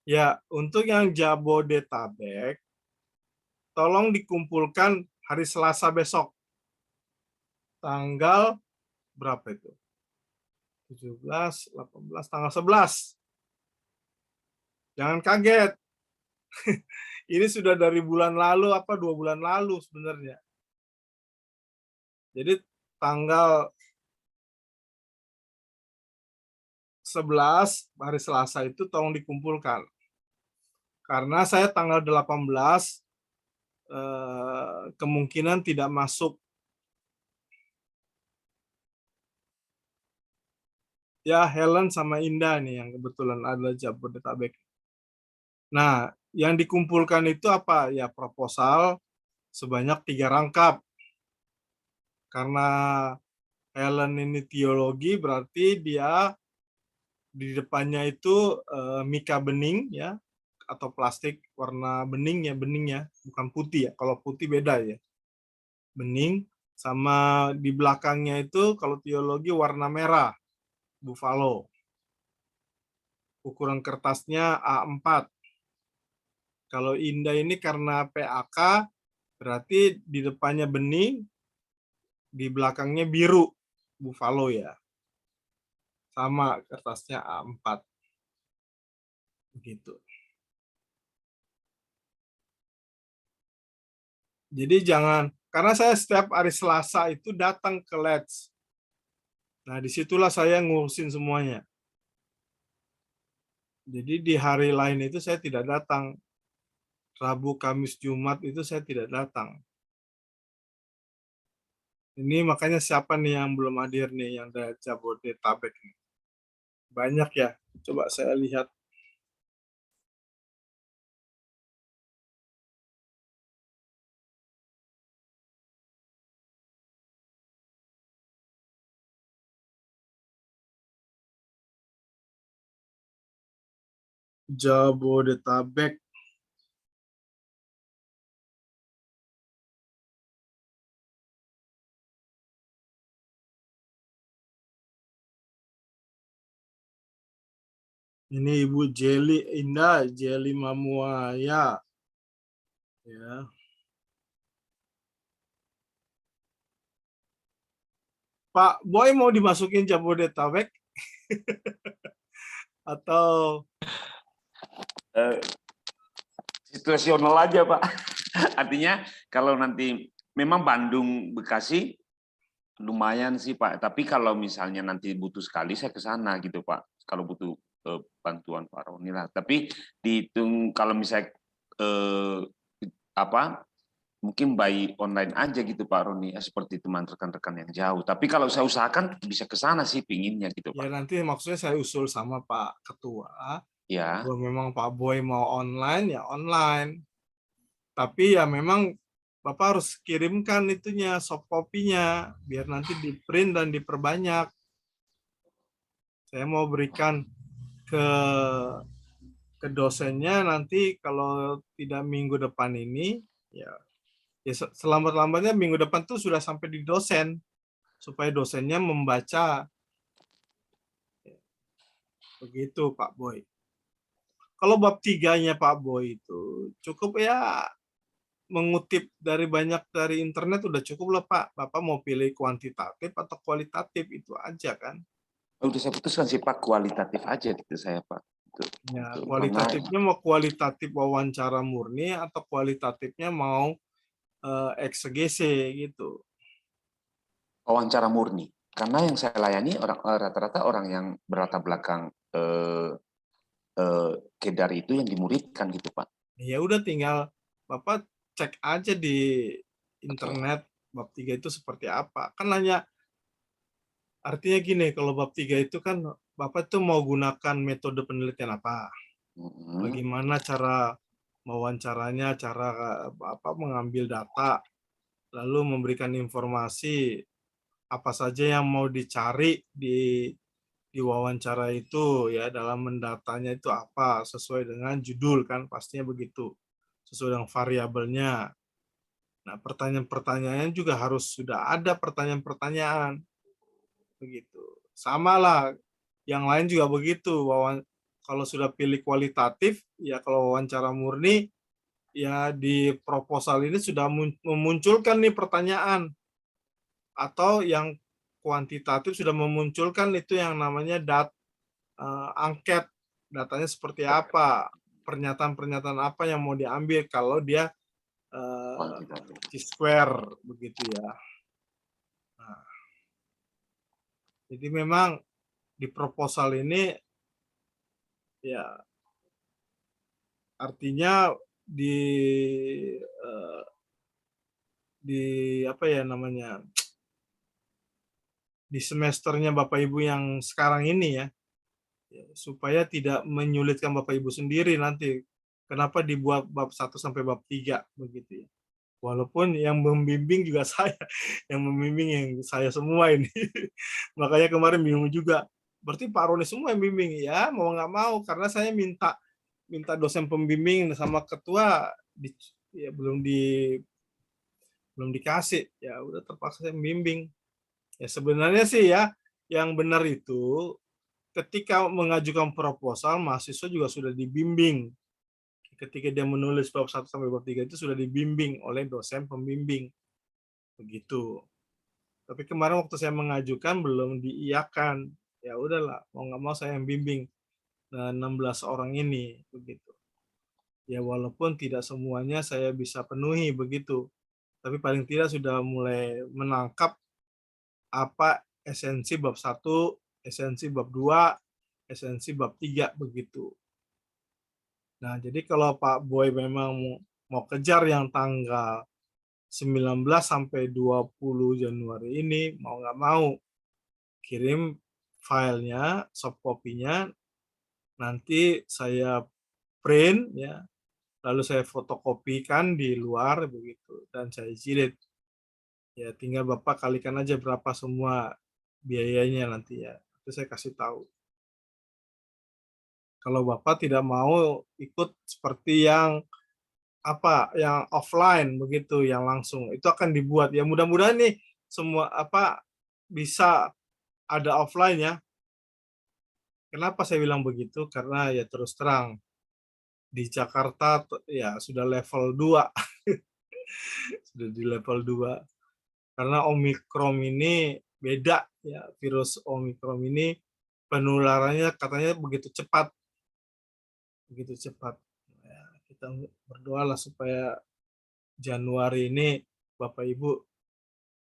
Ya, untuk yang Jabodetabek, tolong dikumpulkan hari Selasa besok, tanggal berapa itu? 17, 18, tanggal 11. Jangan kaget, ini sudah dari bulan lalu, 2 bulan lalu sebenarnya. Jadi tanggal 11, hari Selasa itu tolong dikumpulkan. Karena saya tanggal 18 kemungkinan tidak masuk. Ya, Helen sama Indah nih yang kebetulan ada Jabodetabek. Nah, yang dikumpulkan itu apa? Ya, proposal sebanyak 3 rangkap. Karena Helen ini teologi, berarti dia di depannya itu mika bening ya, atau plastik warna bening ya, bukan putih ya. Kalau putih beda ya. Bening, sama di belakangnya itu kalau teologi warna merah, buffalo. Ukuran kertasnya A4. Kalau Indah ini karena PAK, berarti di depannya bening, di belakangnya biru, buffalo ya. Sama kertasnya A4. Begitu. Jadi jangan, karena saya setiap hari Selasa itu datang ke Let's. Nah, disitulah saya ngurusin semuanya. Jadi di hari lain itu saya tidak datang. Rabu, Kamis, Jumat itu saya tidak datang. Ini makanya siapa nih yang belum hadir nih, yang dari Jabodetabek nih. Banyak ya. Coba saya lihat. Jabodetabek. Ini Ibu Jeli Indah, Jeli Mamuaya. Ya. Pak Boy mau dimasukin Jabodetabek atau Eh, situasional aja Pak. Artinya kalau nanti memang Bandung Bekasi lumayan sih Pak. Tapi kalau misalnya nanti butuh sekali saya ke sana gitu Pak. Kalau butuh bantuan Pak Roni lah. Tapi dihitung kalau misalnya apa mungkin by online aja gitu Pak Roni ya, seperti teman rekan-rekan yang jauh. Tapi kalau saya usahakan bisa ke sana sih pinginnya gitu ya Pak. nanti maksudnya saya usul sama Pak Ketua. Ya. Kalau memang Pak Boy mau online, ya online. Tapi ya memang Bapak harus kirimkan itunya, soft copy-nya, biar nanti di print dan diperbanyak. Saya mau berikan ke dosennya nanti kalau tidak minggu depan ini, ya selambat-lambatnya minggu depan tuh sudah sampai di dosen, supaya dosennya membaca. Begitu Pak Boy. Kalau bab 3-nya Pak Boy itu cukup ya, mengutip dari banyak dari internet udah cukup lah Pak. Bapak mau pilih kuantitatif atau kualitatif, itu aja kan. Udah saya putuskan sih Pak kualitatif aja gitu saya Pak. Ya, Karena kualitatifnya mau kualitatif wawancara murni atau kualitatifnya mau eksegese gitu. wawancara murni. Karena yang saya layani orang rata-rata orang yang berlatar belakang kedar itu yang dimuridkan gitu Pak. Ya udah tinggal Bapak cek aja di Oke. internet bab 3 itu seperti apa. Kan hanya artinya gini, kalau bab 3 itu kan Bapak tuh mau gunakan metode penelitian apa? Bagaimana cara mewawancaranya, cara apa mengambil data, lalu memberikan informasi apa saja yang mau dicari di wawancara itu ya, dalam mendatanya itu apa, sesuai dengan judul kan, pastinya begitu. Sesuai dengan variabelnya. Nah, pertanyaan-pertanyaannya juga harus sudah ada pertanyaan-pertanyaan begitu. Sama lah, yang lain juga begitu. kalau sudah pilih kualitatif, ya kalau wawancara murni, ya di proposal ini sudah memunculkan nih pertanyaan, atau yang kuantitatif sudah memunculkan itu yang namanya angket, datanya seperti apa, pernyataan-pernyataan apa yang mau diambil kalau dia T-square begitu ya. Nah, jadi memang di proposal ini ya artinya di apa ya namanya, di semesternya Bapak Ibu yang sekarang ini ya, supaya tidak menyulitkan Bapak Ibu sendiri nanti. Kenapa dibuat bab 1 sampai bab 3 begitu ya. Walaupun yang membimbing juga saya, yang membimbing yang saya semua ini. Makanya kemarin bingung juga. Berarti Pak Roni semua yang bimbing ya, mau nggak mau karena saya minta dosen pembimbing sama ketua ya belum dikasih. Ya udah terpaksa saya membimbing. Ya sebenarnya sih ya yang benar itu ketika mengajukan proposal, mahasiswa juga sudah dibimbing. Ketika dia menulis bab 1 sampai bab 3 itu sudah dibimbing oleh dosen pembimbing. Begitu. Tapi kemarin waktu saya mengajukan belum diiyakan. Ya udahlah, mau nggak mau saya yang bimbing 16 orang ini begitu. Ya walaupun tidak semuanya saya bisa penuhi begitu. Tapi paling tidak sudah mulai menangkap apa esensi bab 1, esensi bab 2, esensi bab 3 begitu. Nah, jadi kalau Pak Boy memang mau kejar yang tanggal 19 sampai 20 Januari ini, mau nggak mau kirim filenya, soft copy-nya, nanti saya print ya, lalu saya fotokopikan di luar begitu dan saya jilid. Ya tinggal Bapak kalikan aja berapa semua biayanya nanti ya. Itu saya kasih tahu. Kalau Bapak tidak mau ikut seperti yang yang offline begitu, yang langsung itu akan dibuat. Ya mudah-mudahan nih semua bisa ada offline ya. Kenapa saya bilang begitu? Karena ya terus terang di Jakarta ya sudah level 2. Sudah di level 2. Karena Omikron ini beda ya, virus Omikron ini penularannya katanya begitu cepat. Begitu cepat. Ya, kita berdoalah supaya Januari ini Bapak Ibu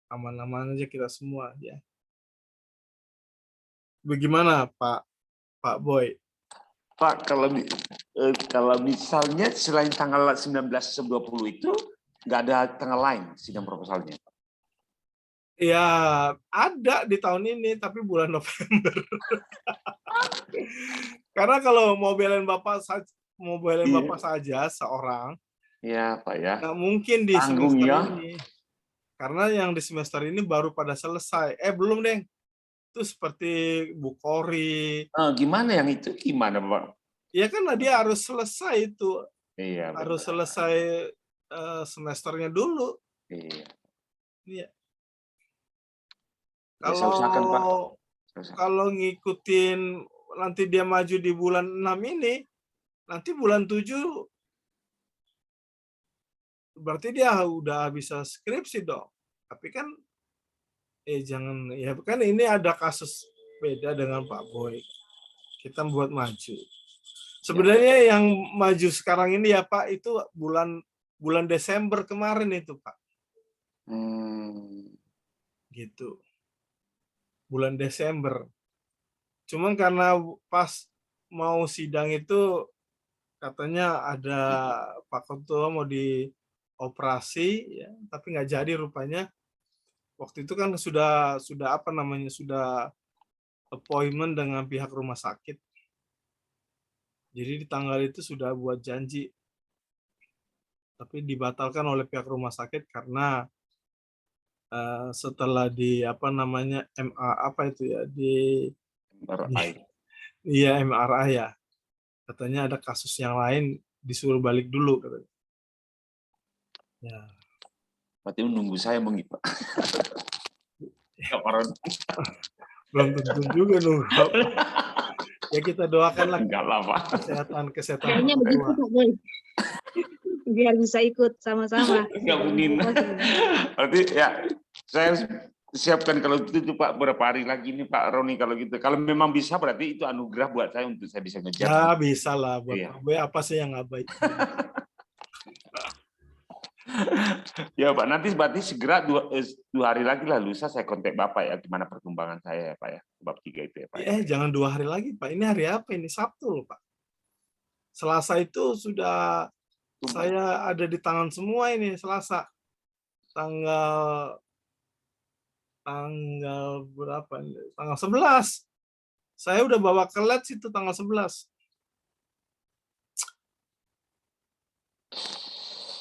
aman-aman aja kita semua ya. Bagaimana Pak Boy? Pak, kalau misalnya selain tanggal 19 20 itu nggak ada tanggal lain sidang proposalnya? Ya ada di tahun ini tapi bulan November. Karena kalau mau belain Bapak saja seorang, ya Pak ya, nggak mungkin di tanggung semester ya. ini. Karena yang di semester ini baru pada selesai. Belum deh. Itu seperti Bu Kori. Gimana yang itu? Gimana Pak? Ya kan dia harus selesai itu. Iya, harus benar. selesai semesternya dulu. Iya. Iya. Ya, saya usahakan, Pak. Kalau ngikutin nanti dia maju di bulan 6 ini, nanti bulan 7 berarti dia udah bisa skripsi dong. Tapi kan jangan ya kan ini ada kasus beda dengan Pak Boy. Kita buat maju. Sebenarnya yang maju sekarang ini ya Pak itu bulan Desember kemarin itu Pak. Gitu. Bulan Desember. Cuman karena pas mau sidang itu katanya ada Pak Ketua mau dioperasi ya, tapi nggak jadi rupanya. Waktu itu kan sudah appointment dengan pihak rumah sakit. Jadi di tanggal itu sudah buat janji. Tapi dibatalkan oleh pihak rumah sakit karena setelah di MRI ya. Katanya ada kasus yang lain disuruh balik dulu katanya. Ya. Berarti menunggu saya mengipak. Belum tentu juga nunggu. Ya kita doakanlah Enggak lah, Pak. kesehatan Kayaknya orang begitu, tua. Pak Boy. Biar bisa ikut sama-sama. Enggak mungkin. Berarti ya saya siapkan kalau gitu tuh, Pak, berapa hari lagi nih Pak Roni kalau gitu. Kalau memang bisa berarti itu anugerah buat saya untuk saya bisa ngejar. Ya bisa lah buat Iya. Pak Boy, apa sih yang nggak baik. Ya Pak, nanti berarti segera dua hari lagi lah lusa saya kontak Bapak ya, gimana perkembangan saya ya Pak ya, bab 3 itu ya Pak. Jangan 2 hari lagi Pak, ini hari apa ini? Sabtu loh Pak. Selasa itu sudah saya ada di tangan semua ini, Selasa. Tanggal berapa ini? Tanggal 11. Saya udah bawa ke Leds itu tanggal 11.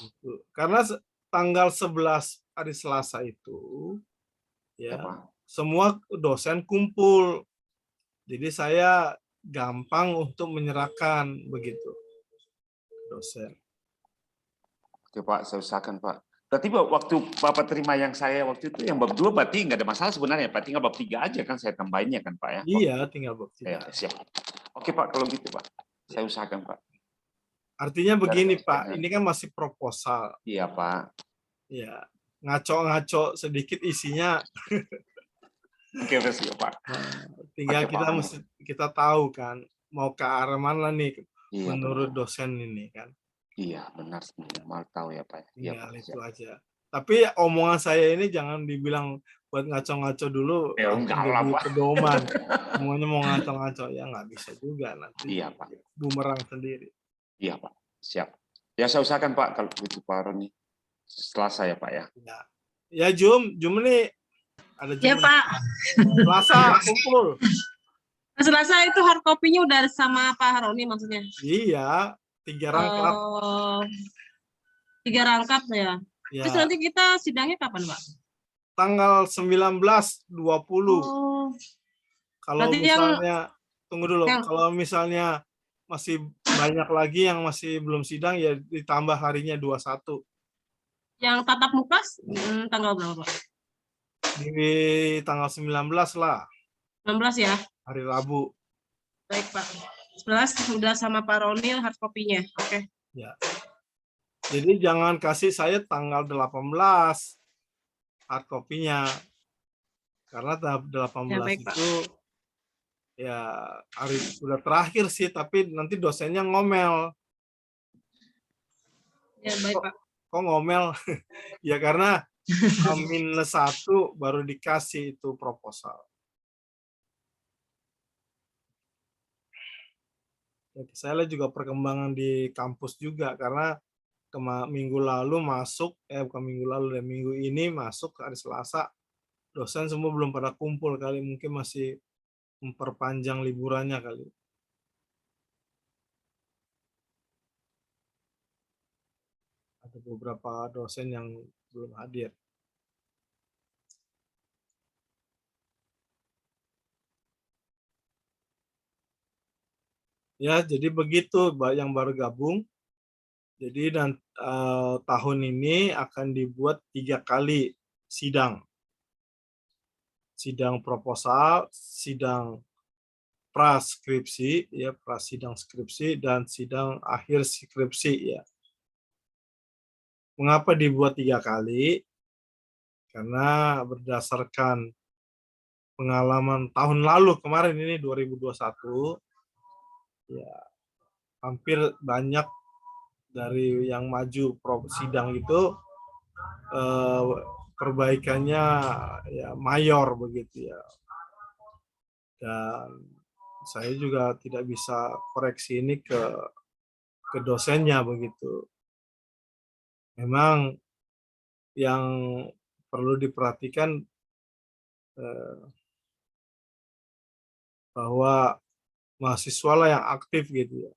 Gitu. Karena tanggal 11 hari Selasa itu ya semua dosen kumpul. Jadi saya gampang untuk menyerahkan begitu dosen. Oke Pak, saya usahakan Pak. Berarti waktu Bapak terima yang saya waktu itu yang bab 2 berarti nggak ada masalah sebenarnya Pak, tinggal bab 3 aja kan saya tambahinnya kan Pak ya. Iya, tinggal bab 3. Ya, siap. Oke Pak, kalau gitu Pak. Saya usahakan Pak. Artinya begini Pak, ini kan masih proposal. Iya Pak. Ya, ngaco-ngaco sedikit isinya. Oke, siap Pak. Tinggal kita tahu kan mau ke arah mana nih menurut dosen ini kan. Iya, benar. Mal tahu ya Pak. Iya, itu aja. Tapi omongan saya ini jangan dibilang buat ngaco-ngaco dulu. Ya enggak lah Pak. Pedoman. Semuanya mau ngaco-ngaco ya nggak bisa juga nanti. Iya Pak. Bumerang sendiri. Iya Pak. Siap. Ya saya usahakan Pak kalau begitu Pak Roni. Selasa ya Pak ya. Ya Jum ini ada Jum. Ya Pak. Selasa kumpul. Selasa itu hard copy-nya udah sama Pak Roni maksudnya? Iya. 3 rangkap. 3 rangkap ya. Terus nanti kita sidangnya kapan, Pak? Tanggal 19-20. Kalau misalnya tunggu dulu, kalau misalnya masih banyak lagi yang masih belum sidang ya ditambah harinya 21. Yang tatap muka tanggal berapa, Pak? Di tanggal 19 lah. 19 ya? Hari Rabu. Baik, Pak. 11 sudah sama Pak Roni hard copy-nya. Oke. Ya. Jadi jangan kasih saya tanggal 18 hard copy-nya. Karena tahap 18 ya, itu ya hari sudah terakhir sih, tapi nanti dosennya ngomel. Ya, baik, Pak. Kok ngomel? Ya karena -1 baru dikasih itu proposal. Saya lihat juga perkembangan di kampus juga karena minggu lalu masuk, bukan minggu lalu dan minggu ini masuk hari Selasa, dosen semua belum pada kumpul kali, mungkin masih memperpanjang liburannya kali. Ada beberapa dosen yang belum hadir. Ya, jadi begitu yang baru gabung. Jadi tahun ini akan dibuat 3 kali sidang. Sidang proposal, sidang praskripsi, ya prasidang skripsi dan sidang akhir skripsi ya. Mengapa dibuat 3 kali? Karena berdasarkan pengalaman tahun lalu kemarin ini 2021 ya hampir banyak dari yang maju sidang itu perbaikannya ya mayor begitu ya. Dan saya juga tidak bisa koreksi ini ke dosennya begitu. Memang yang perlu diperhatikan bahwa mahasiswa lah yang aktif gitu ya.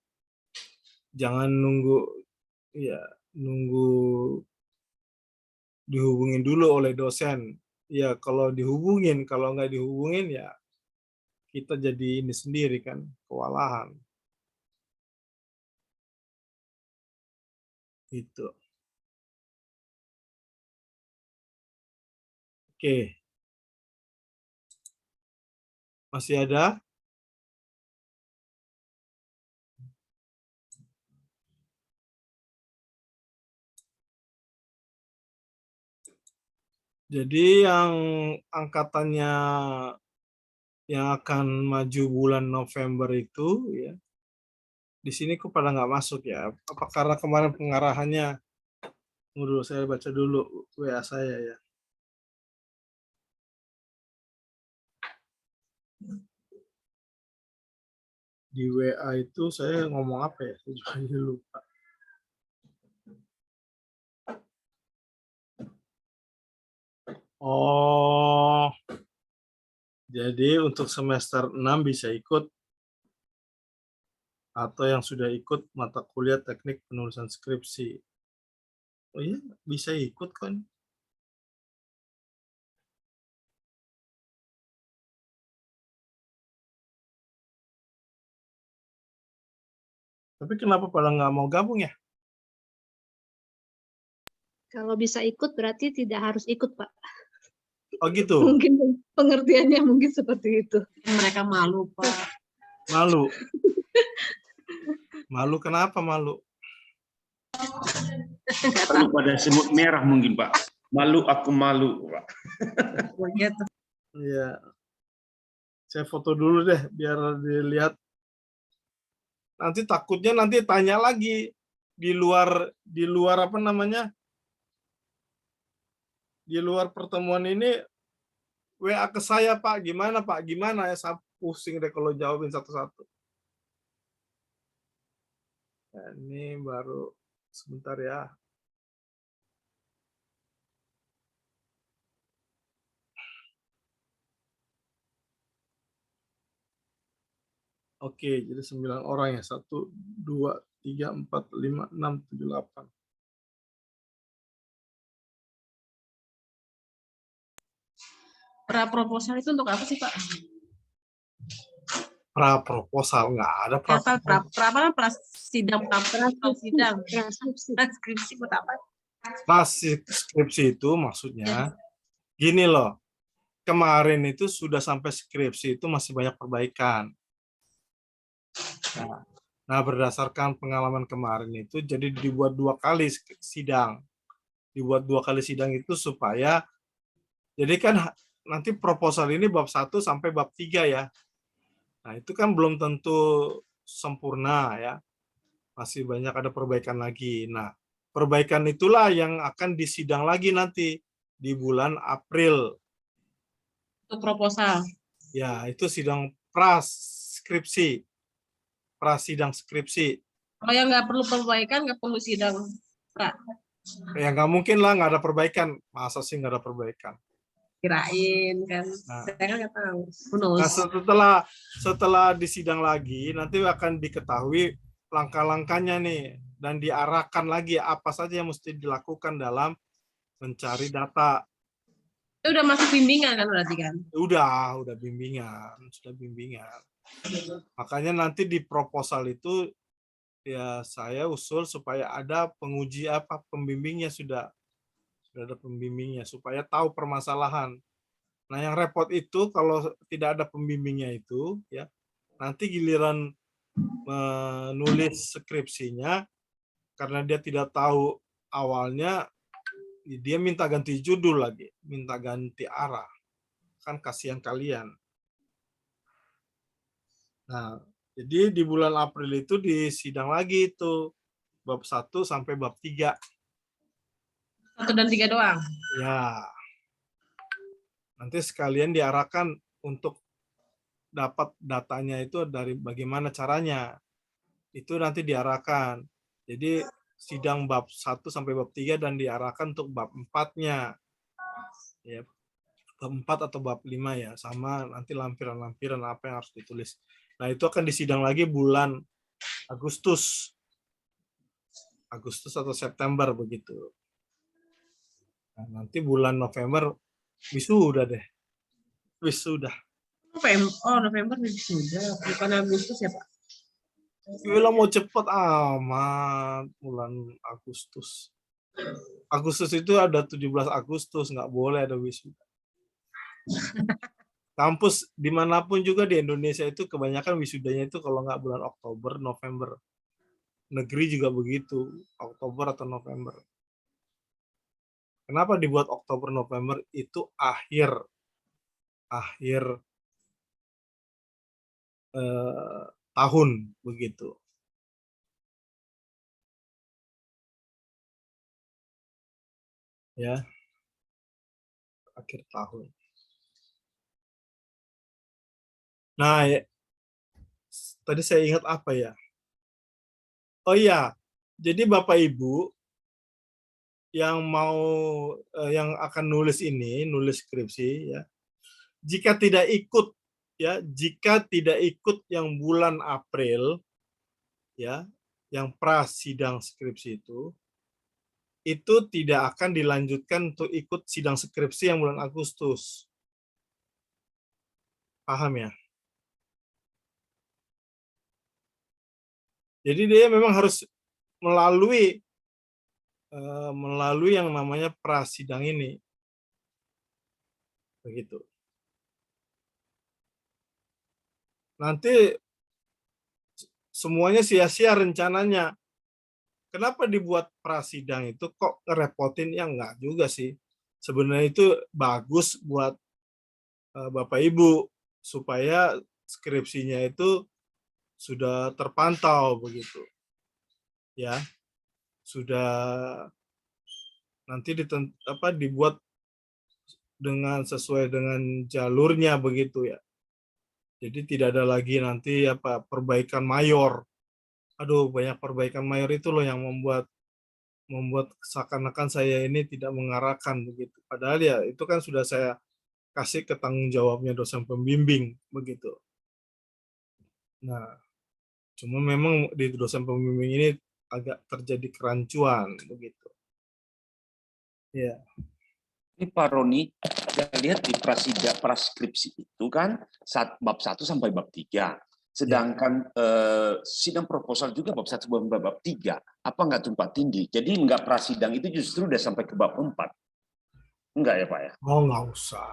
Jangan nunggu dihubungin dulu oleh dosen. Ya kalau dihubungin, kalau nggak dihubungin ya kita jadi ini sendiri kan, kewalahan. Gitu. Oke. Masih ada? Jadi yang angkatannya yang akan maju bulan November itu ya, di sini kok pada nggak masuk ya? Apa karena kemarin pengarahannya? Tunggu dulu, saya baca dulu WA saya ya. Di WA itu saya ngomong apa ya? Saya juga lupa. Oh, jadi untuk semester 6 bisa ikut atau yang sudah ikut mata kuliah teknik penulisan skripsi. Oh iya, bisa ikut kan? Tapi kenapa pada nggak mau gabung ya? Kalau bisa ikut berarti tidak harus ikut, Pak. Oh gitu? Mungkin pengertiannya mungkin seperti itu. Mereka malu, Pak. Malu? Malu kenapa malu? Kalau pada semut merah mungkin Pak. Malu aku malu Pak. Begitu. Iya. Saya foto dulu deh biar dilihat. Nanti takutnya nanti tanya lagi di luar apa namanya? Di luar pertemuan ini WA ke saya Pak, gimana Pak? Gimana ya? Saya pusing deh kalau jawabin satu-satu. Nah, ini baru sebentar ya. Oke, jadi 9 orang ya. 1, 2, 3, 4, 5, 6, 7, 8. Pra proposal itu untuk apa sih, Pak? Pra proposal nggak ada pra Apa proposal. pra sidang sidang transkripsi buat apa? Masih skripsi itu maksudnya gini loh. Kemarin itu sudah sampai skripsi itu masih banyak perbaikan. Nah, berdasarkan pengalaman kemarin itu jadi dibuat 2 kali sidang. Dibuat 2 kali sidang itu supaya jadi kan nanti proposal ini bab 1 sampai bab 3 ya. Nah, itu kan belum tentu sempurna ya. Masih banyak ada perbaikan lagi. Nah, perbaikan itulah yang akan disidang lagi nanti di bulan April. Untuk proposal. Ya, itu sidang praskripsi. Prasidang skripsi. Kalau yang nggak perlu perbaikan, nggak perlu sidang, Pak. Ya, nggak mungkin lah nggak ada perbaikan. Masa sih nggak ada perbaikan? Kirain kan. Nah, Saya kan nggak tahu. nah, setelah disidang lagi, nanti akan diketahui langkah-langkahnya nih. Dan diarahkan lagi apa saja yang mesti dilakukan dalam mencari data. Itu udah masuk bimbingan kan berarti kan? Udah bimbingan, sudah bimbingan. Makanya nanti di proposal itu ya saya usul supaya ada penguji apa pembimbingnya sudah ada pembimbingnya supaya tahu permasalahan. Nah, yang repot itu kalau tidak ada pembimbingnya itu ya nanti giliran menulis skripsinya karena dia tidak tahu awalnya dia minta ganti judul lagi, minta ganti arah. Kan kasihan kalian. Nah, jadi di bulan April itu disidang lagi itu bab 1 sampai bab 3. 1 dan 3 doang. Ya. Nanti sekalian diarahkan untuk dapat datanya itu dari bagaimana caranya. Itu nanti diarahkan. Jadi sidang bab 1 sampai bab 3 dan diarahkan untuk bab 4-nya. Ya, bab 4 atau bab 5 ya, sama nanti lampiran-lampiran apa yang harus ditulis. Nah, itu akan disidang lagi bulan Agustus atau September begitu. Nah, nanti bulan November wisuda deh. Wisuda. November sudah, bukan Agustus ya Pak? Bilang mau cepet amat bulan Agustus. Agustus itu ada 17 Agustus, nggak boleh ada wisuda. Kampus dimanapun juga di Indonesia itu kebanyakan wisudanya itu kalau nggak bulan Oktober, November. Negeri juga begitu, Oktober atau November. Kenapa dibuat Oktober November? Itu akhir tahun begitu. Ya, akhir tahun. Nah, tadi saya ingat apa ya? Oh iya, jadi Bapak Ibu yang yang akan nulis skripsi ya. Jika tidak ikut yang bulan April ya, yang prasidang skripsi itu tidak akan dilanjutkan untuk ikut sidang skripsi yang bulan Agustus. Paham ya? Jadi dia memang harus melalui yang namanya prasidang ini. Begitu. Nanti semuanya sia-sia rencananya. Kenapa dibuat prasidang itu kok ngerepotin? Ya enggak juga sih. Sebenarnya itu bagus buat Bapak Ibu supaya skripsinya itu sudah terpantau begitu. Ya. Sudah nanti dibuat sesuai dengan jalurnya begitu ya. Jadi tidak ada lagi nanti perbaikan mayor. Aduh, banyak perbaikan mayor itu loh yang membuat seakan-akan saya ini tidak mengarahkan begitu. Padahal ya itu kan sudah saya kasih ke tanggung jawabnya dosen pembimbing begitu. Nah, cuma memang di dosen pembimbing ini agak terjadi kerancuan begitu. Ya. Ini Pak Roni, saya lihat di praskripsi itu kan bab 1 sampai bab 3. Sedangkan sidang proposal juga bab 1 sampai bab 3. Apa nggak tumpang tindih? Jadi nggak prasidang itu justru udah sampai ke bab 4. Enggak ya Pak ya? Oh, nggak usah.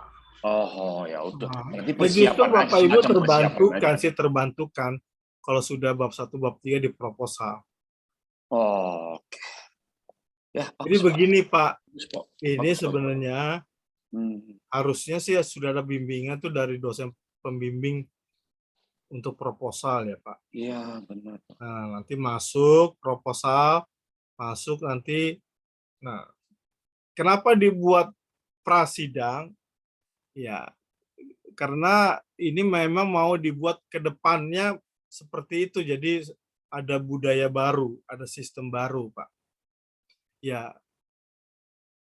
Oh ya udah. Berarti Justru persiapan Bapak aja, Ibu semacam terbantukan kalau sudah bab 1, bab 3 di proposal. Oh, oke. Ya, jadi begini Pak, ini Bagus, sebenarnya harusnya sih sudah ada bimbingan tuh dari dosen pembimbing untuk proposal ya Pak. Iya benar. Nah nanti masuk proposal, nanti. Nah kenapa dibuat prasidang? Ya karena ini memang mau dibuat ke depannya seperti itu. Jadi ada budaya baru, ada sistem baru Pak. Ya.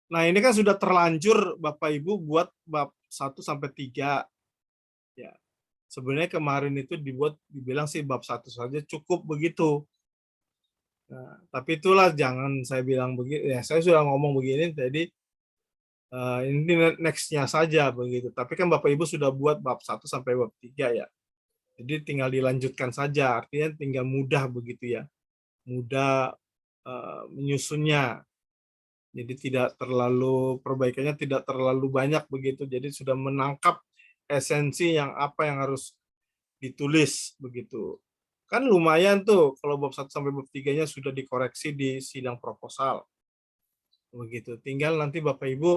Nah, ini kan sudah terlanjur Bapak Ibu buat bab 1 sampai 3. Ya. Sebenarnya kemarin itu dibilang sih bab 1 saja cukup begitu. Nah, tapi itulah jangan saya bilang begini, ya saya sudah ngomong begini jadi ini next-nya saja begitu. Tapi kan Bapak Ibu sudah buat bab 1 sampai bab 3 ya. Jadi tinggal dilanjutkan saja, artinya tinggal mudah begitu ya. Mudah menyusunnya. Jadi perbaikannya tidak terlalu banyak begitu. Jadi sudah menangkap esensi yang harus ditulis begitu. Kan lumayan tuh kalau bab 1 sampai bab 3-nya sudah dikoreksi di sidang proposal. Begitu. Tinggal nanti Bapak Ibu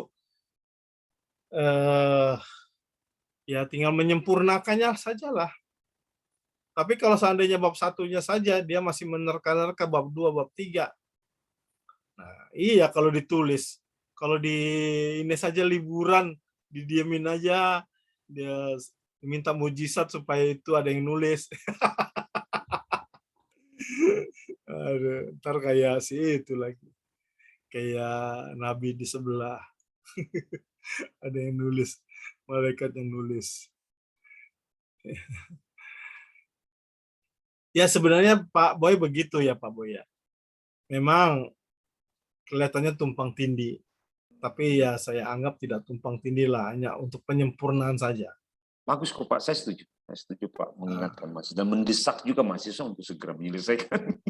ya tinggal menyempurnakannya sajalah. Tapi kalau seandainya bab 1-nya saja dia masih menerka-nerka bab 2, bab 3. Nah, iya kalau ditulis. Kalau di ini saja liburan, didiemin aja, dia minta mujizat supaya itu ada yang nulis. Aduh, ntar kayak itu lagi. Kayak Nabi di sebelah. Ada yang nulis, malaikat yang nulis. Ya sebenarnya Pak Boy begitu ya Pak Boy ya. Memang kelihatannya tumpang tindih. Tapi ya saya anggap tidak tumpang tindih lah, hanya untuk penyempurnaan saja. Bagus kok Pak, saya setuju. Saya setuju Pak, mengingatkan mahasiswa dan mendesak juga mahasiswa untuk segera menyelesaikan.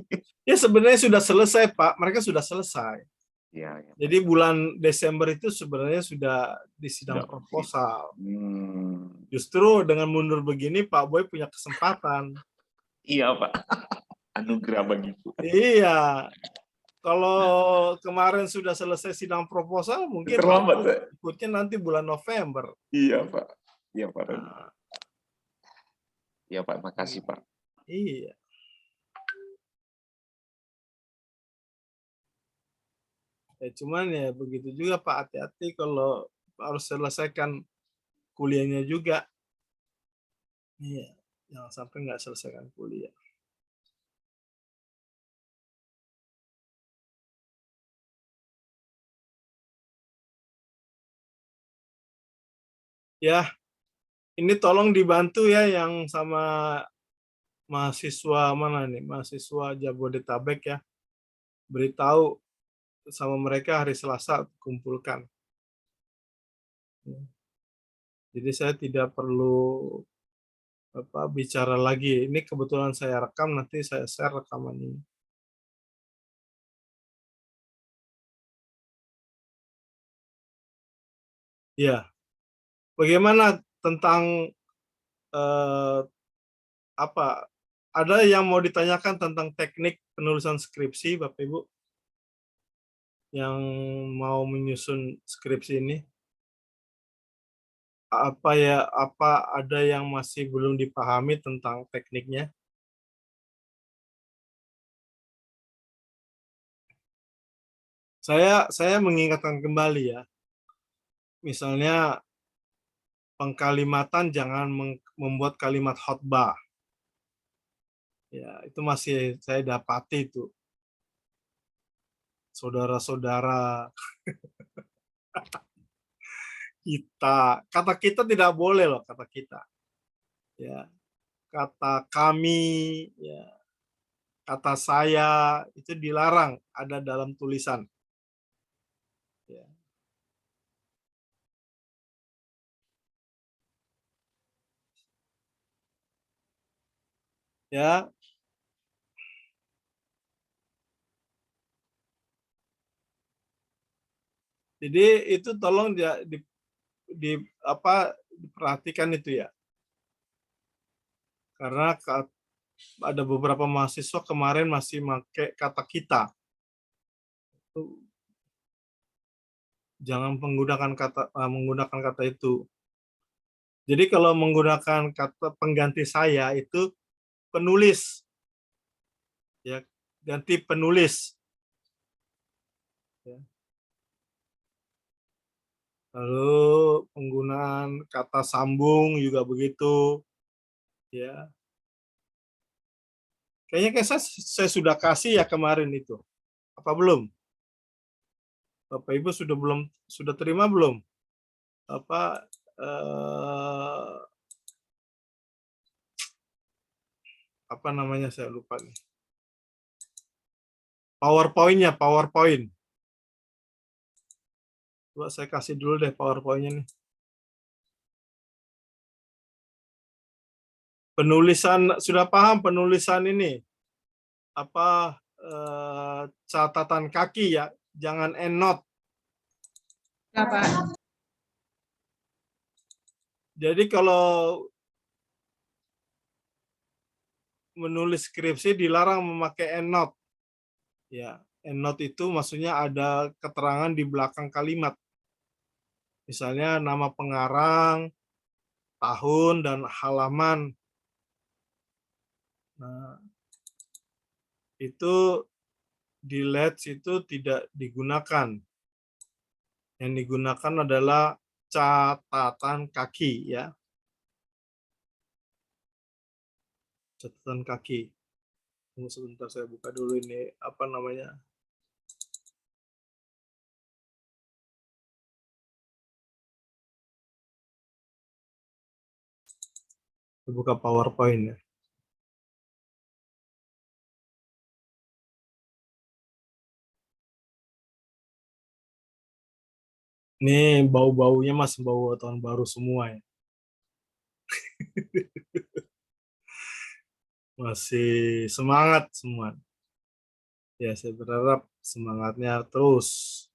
Ya sebenarnya sudah selesai Pak, mereka sudah selesai. Ya. Jadi bulan Desember itu sebenarnya sudah di sidang proposal. Justru dengan mundur begini Pak Boy punya kesempatan. Iya Pak, anugerah begitu. Iya. Kalau kemarin sudah selesai sidang proposal, mungkin Terlambat, Pak Pak. ikutnya nanti bulan November. Iya, Pak. Iya, Pak. Nah, Iya, Pak. Makasih, Pak. iya. Ya, cuman ya begitu juga Pak, hati-hati kalau harus selesaikan kuliahnya juga. Iya, jangan sampai nggak selesaikan kuliah. Ya, ini tolong dibantu ya yang sama mahasiswa mana nih, mahasiswa Jabodetabek ya. Beritahu sama mereka hari Selasa kumpulkan. Jadi saya tidak perlu bicara lagi. Ini kebetulan saya rekam, nanti saya share rekaman ini. Ya, bagaimana tentang apa? Ada yang mau ditanyakan tentang teknik penulisan skripsi, Bapak Ibu, yang mau menyusun skripsi ini? Apa ada yang masih belum dipahami tentang tekniknya? Saya mengingatkan kembali ya. Misalnya pengkalimatan jangan membuat kalimat khotbah. Ya, itu masih saya dapati itu. Saudara-saudara kita, kata kita tidak boleh loh, kata kita. Ya, kata kami, ya, kata saya itu dilarang ada dalam tulisan. Ya. Ya, jadi itu tolong diperhatikan itu ya. Karena ada beberapa mahasiswa kemarin masih pakai kata kita. Jangan menggunakan kata itu. Jadi kalau menggunakan kata pengganti saya itu penulis, ya, ganti penulis. Ya. Lalu penggunaan kata sambung juga begitu, ya. Kayaknya saya sudah kasih ya kemarin itu. Apa belum? Bapak Ibu sudah terima belum? Eh, apa namanya saya lupa nih. PowerPoint. Coba saya kasih dulu deh PowerPoint-nya nih. Penulisan, sudah paham penulisan ini? Catatan kaki ya, jangan endnote. Ya, Pak. Jadi kalau menulis skripsi dilarang memakai endnote. Ya, endnote itu maksudnya ada keterangan di belakang kalimat. Misalnya nama pengarang, tahun, dan halaman. Nah, itu di LEDS itu tidak digunakan. Yang digunakan adalah catatan kaki ya. Catatan kaki. Tunggu sebentar saya buka dulu ini apa namanya. Saya buka PowerPoint ya. Ini bau-baunya masih bau tahun baru semua ya. Masih semangat semua. Ya, saya berharap semangatnya terus.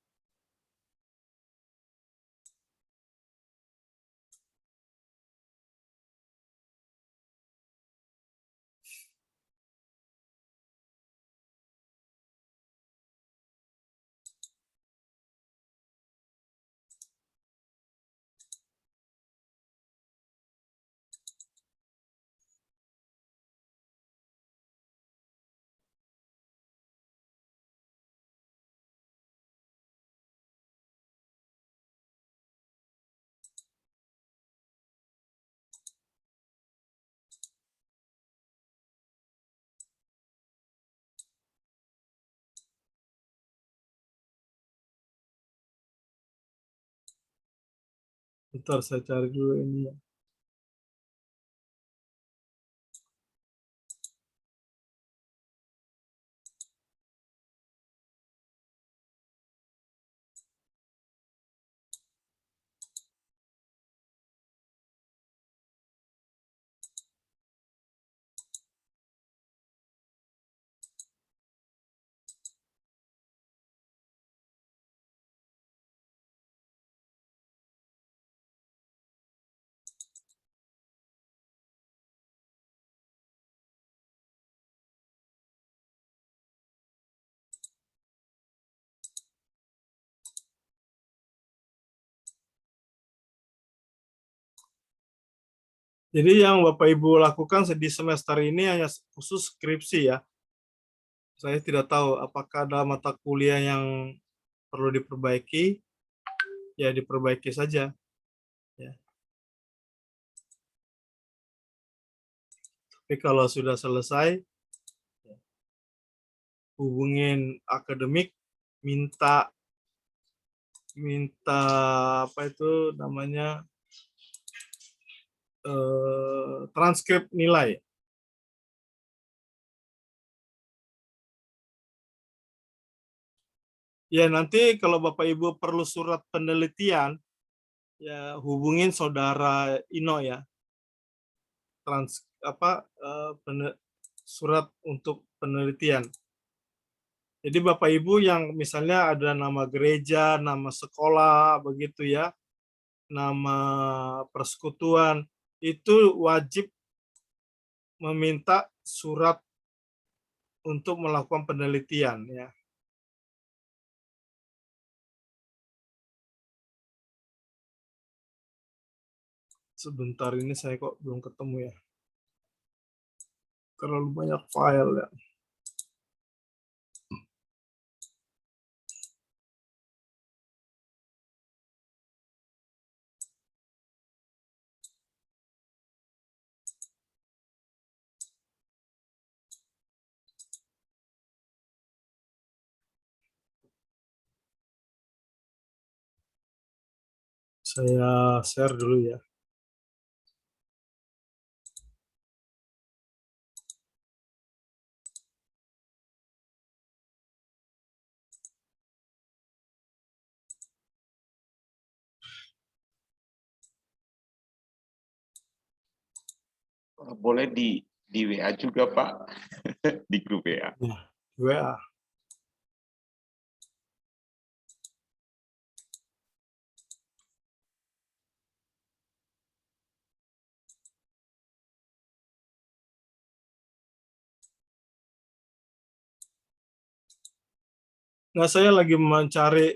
Bentar, saya cari dulu ini ya. Jadi yang Bapak Ibu lakukan di semester ini hanya khusus skripsi ya. Saya tidak tahu apakah ada mata kuliah yang perlu diperbaiki, ya diperbaiki saja. Ya. Tapi kalau sudah selesai, hubungin akademik, minta apa itu namanya, transkrip nilai. Ya nanti kalau Bapak Ibu perlu surat penelitian, ya hubungin saudara Ino ya. Surat untuk penelitian. Jadi Bapak Ibu yang misalnya ada nama gereja, nama sekolah, begitu ya, nama persekutuan, itu wajib meminta surat untuk melakukan penelitian ya. Sebentar ini saya kok belum ketemu ya. Terlalu banyak file ya. Saya share dulu ya. Boleh di WA juga, Pak. Di grup WA. Nah, WA. Nah, saya lagi mencari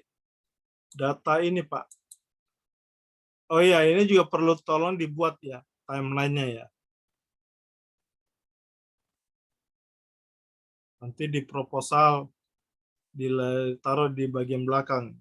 data ini, Pak. Oh iya, ini juga perlu tolong dibuat ya, timeline-nya ya. Nanti di proposal ditaruh di bagian belakang.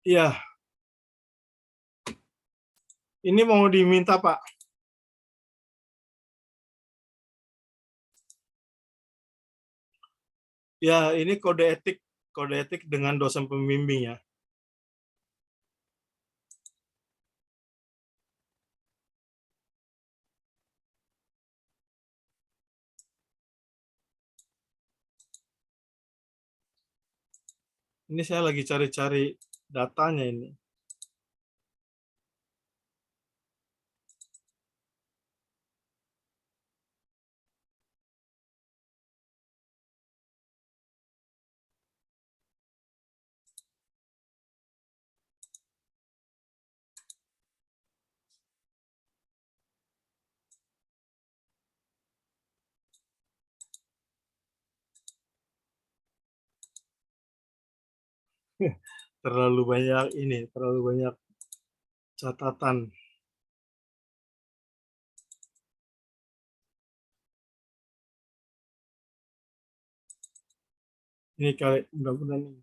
Iya. Ini mau diminta, Pak. Ya, ini kode etik dengan dosen pembimbing ya. Ini saya lagi cari-cari datanya ini. Terlalu banyak ini, terlalu banyak catatan. Ini kali mudah-mudahan ini.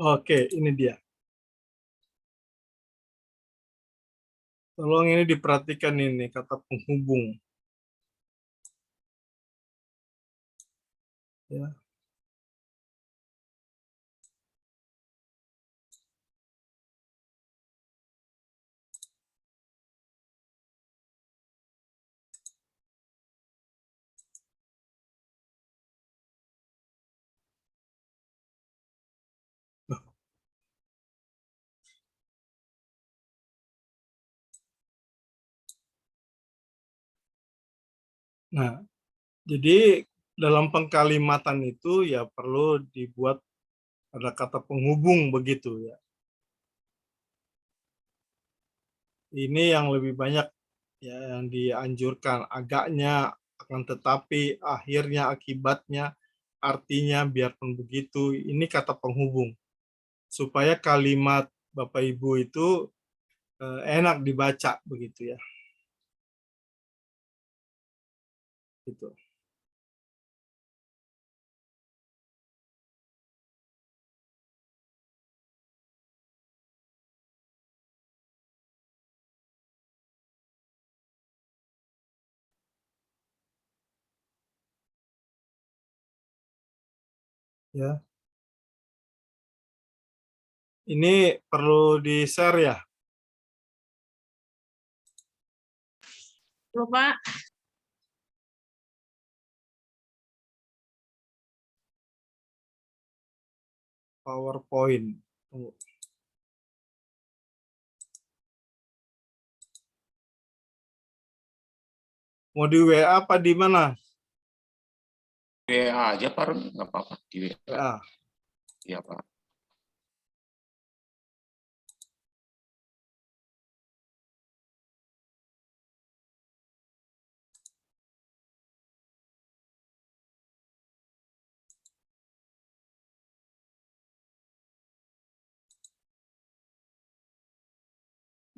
Oke, ini dia. Tolong ini diperhatikan ini kata penghubung. Ya. Nah, jadi dalam pengkalimatan itu ya perlu dibuat ada kata penghubung begitu ya. Ini yang lebih banyak ya yang dianjurkan, agaknya, akan tetapi, akhirnya, akibatnya, artinya, biarpun begitu, ini kata penghubung. Supaya kalimat Bapak Ibu itu enak dibaca begitu ya. Gitu. Ya. Ini perlu di-share ya. Loh, Pak. PowerPoint. Tunggu. Mau di WA apa di mana? WA aja Pak, nggak apa-apa di WA. WA. Iya Pak.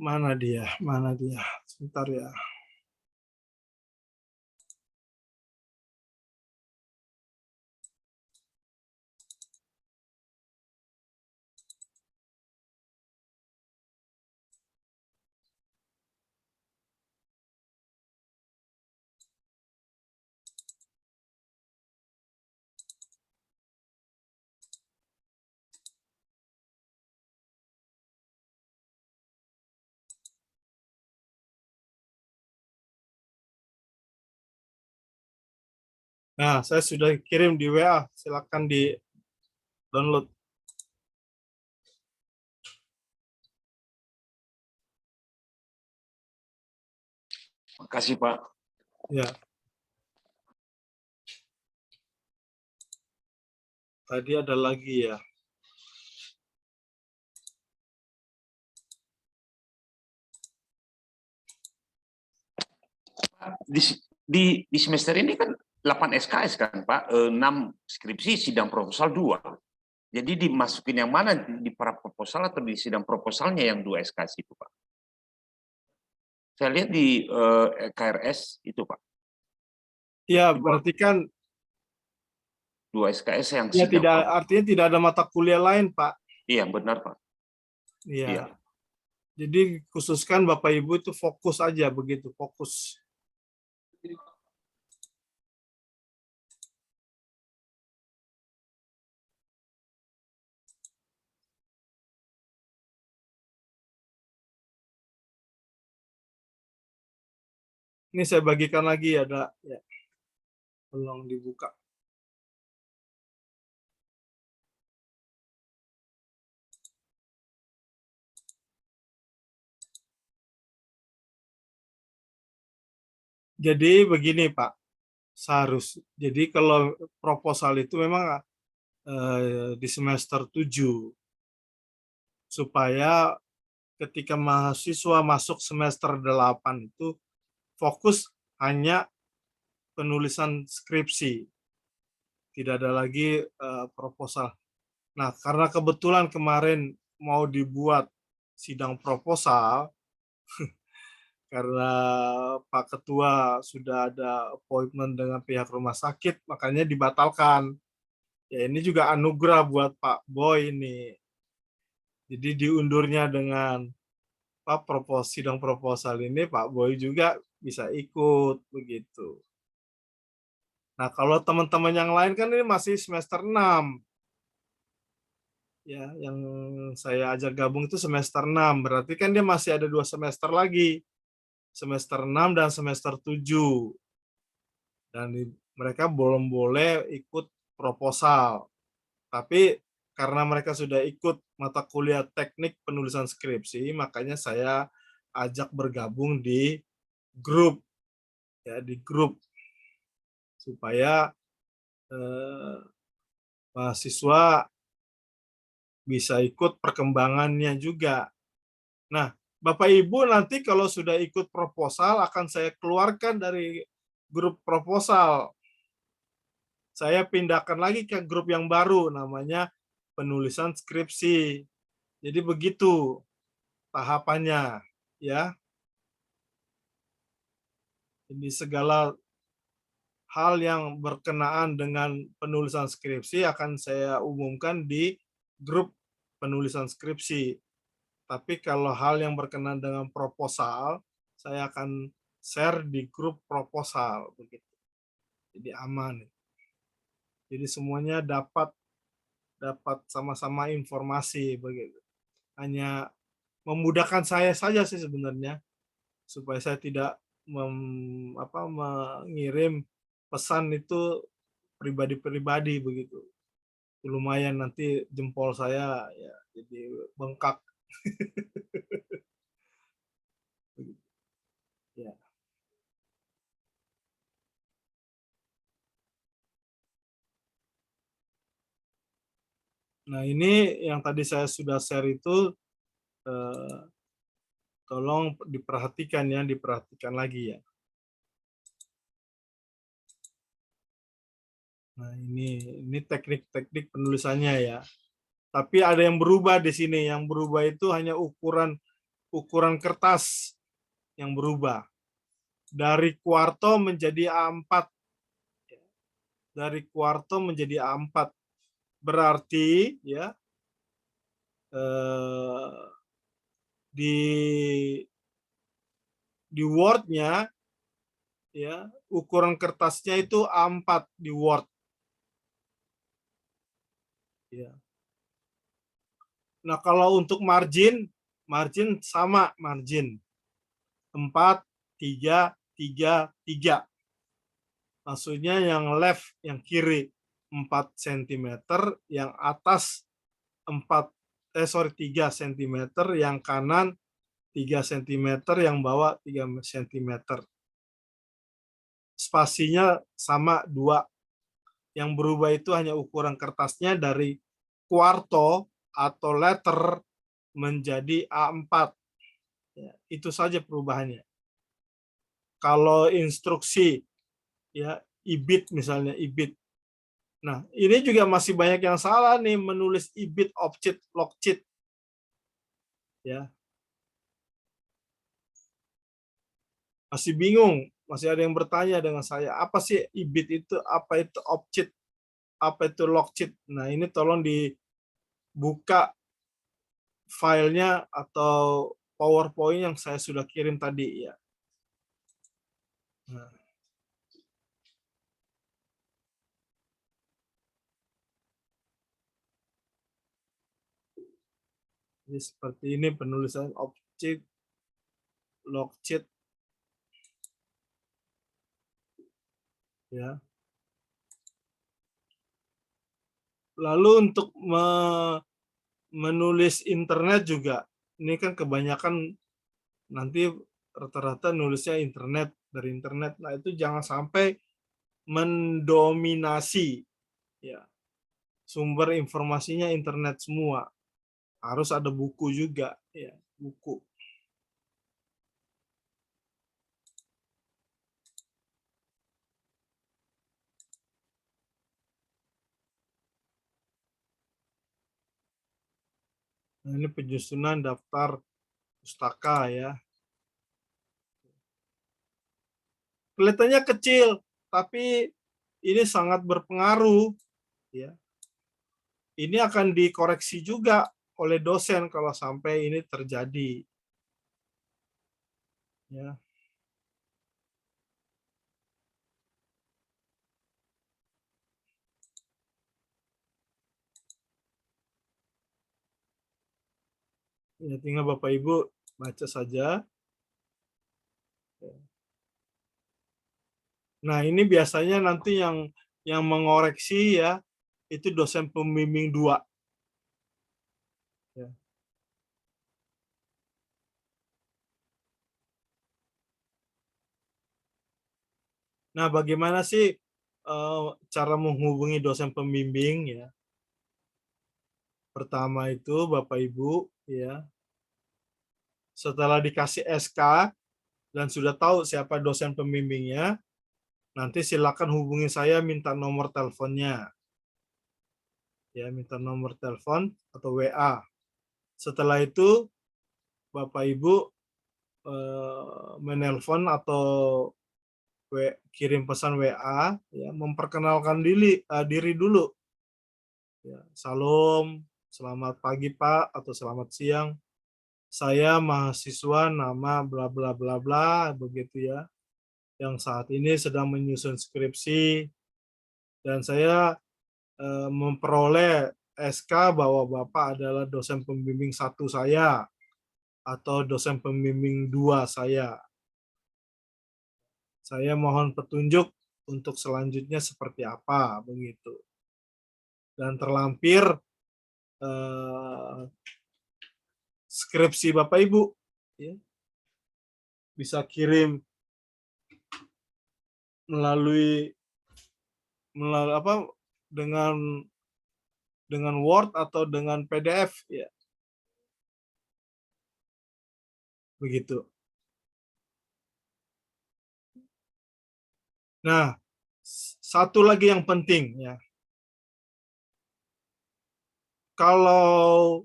Mana dia? Mana dia? Sebentar ya. Nah, saya sudah kirim di WA. Silakan di download. Makasih Pak. Ya. Tadi ada lagi ya. Di semester ini kan 8 SKS kan Pak, 6 skripsi, sidang proposal 2. Jadi dimasukin yang mana, di para proposal atau di sidang proposalnya yang 2 SKS itu Pak? Saya lihat di KRS itu Pak. Iya, berarti kan 2 SKS yang ya sidang. tidak, artinya tidak ada mata kuliah lain, Pak. Iya, benar Pak. Iya. Iya. Jadi khususkan Bapak Ibu itu fokus aja begitu, fokus. Ini saya bagikan lagi ada ya. Tolong dibuka. Jadi begini Pak, jadi kalau proposal itu memang di semester 7 supaya ketika mahasiswa masuk semester 8 itu fokus hanya penulisan skripsi, tidak ada lagi proposal. Nah, karena kebetulan kemarin mau dibuat sidang proposal, karena Pak Ketua sudah ada appointment dengan pihak rumah sakit, makanya dibatalkan. Ya ini juga anugerah buat Pak Boy ini. Jadi diundurnya dengan sidang proposal ini, Pak Boy juga bisa ikut begitu. Nah, kalau teman-teman yang lain kan ini masih semester 6. Ya, yang saya ajak gabung itu semester 6. Berarti kan dia masih ada 2 semester lagi. Semester 6 dan semester 7. Dan mereka belum boleh ikut proposal. Tapi karena mereka sudah ikut mata kuliah teknik penulisan skripsi, makanya saya ajak bergabung di grup. Ya, di grup. Supaya mahasiswa bisa ikut perkembangannya juga. Nah, Bapak Ibu nanti kalau sudah ikut proposal akan saya keluarkan dari grup proposal. Saya pindahkan lagi ke grup yang baru namanya penulisan skripsi. Jadi begitu tahapannya ya. Ini segala hal yang berkenaan dengan penulisan skripsi akan saya umumkan di grup penulisan skripsi. Tapi kalau hal yang berkenaan dengan proposal, saya akan share di grup proposal begitu. Jadi aman. Jadi semuanya dapat sama-sama informasi begitu. Hanya memudahkan saya saja sih sebenarnya supaya saya tidak mengirim pesan itu pribadi-pribadi begitu. Lumayan nanti jempol saya ya jadi bengkak. Ya. Nah, ini yang tadi saya sudah share itu tolong diperhatikan ya, diperhatikan lagi ya. Nah, ini teknik-teknik penulisannya ya. Tapi ada yang berubah di sini. Yang berubah itu hanya ukuran kertas yang berubah. Dari kuarto menjadi A4. Dari kuarto menjadi A4. Berarti ya di Word-nya ya ukuran kertasnya itu A4 di Word. Ya. Nah, kalau untuk margin sama margin 4 3 3 3. Maksudnya yang left, yang kiri 4 cm, yang atas 3 cm, yang kanan 3 cm, yang bawah 3 cm. Spasinya sama 2. Yang berubah itu hanya ukuran kertasnya dari kuarto atau letter menjadi A4. Ya, itu saja perubahannya. Kalau instruksi ya ibit misalnya ibit. Nah, ini juga masih banyak yang salah nih menulis ibit, opcit, logcit. Ya. Masih bingung, masih ada yang bertanya dengan saya, apa sih ibit itu, apa itu opcit, apa itu logcit. Nah, ini tolong dibuka filenya atau PowerPoint yang saya sudah kirim tadi ya. Nah. Jadi seperti ini penulisan opcit, logcit, ya. Lalu untuk menulis internet juga, ini kan kebanyakan nanti rata-rata nulisnya internet, dari internet. Nah, itu jangan sampai mendominasi ya. sumber informasinya internet semua. Harus ada buku juga, ya, buku. Nah, ini penyusunan daftar pustaka ya. Kelihatannya kecil, tapi ini sangat berpengaruh ya. Ini akan dikoreksi juga oleh dosen kalau sampai ini terjadi. Ya. Ya, tinggal Bapak Ibu baca saja. Nah, ini biasanya nanti yang mengoreksi ya, itu dosen pembimbing 2. Ya. Nah, bagaimana sih cara menghubungi dosen pembimbing ya? Pertama itu Bapak Ibu ya, setelah dikasih SK dan sudah tahu siapa dosen pembimbingnya, nanti silakan hubungi saya, minta nomor teleponnya. Ya, minta nomor telepon atau WA. Setelah itu Bapak Ibu menelpon atau kirim pesan WA ya, memperkenalkan diri dulu. Ya, salam, selamat pagi Pak atau selamat siang. Saya mahasiswa nama bla bla bla bla begitu ya. Yang saat ini sedang menyusun skripsi dan saya memperoleh SK bahwa Bapak adalah dosen pembimbing 1 saya atau dosen pembimbing 2 saya. Saya mohon petunjuk untuk selanjutnya seperti apa begitu. Dan terlampir skripsi Bapak Ibu ya. Bisa kirim melalui apa dengan Word atau dengan PDF ya. Begitu. Nah, satu lagi yang penting ya. Kalau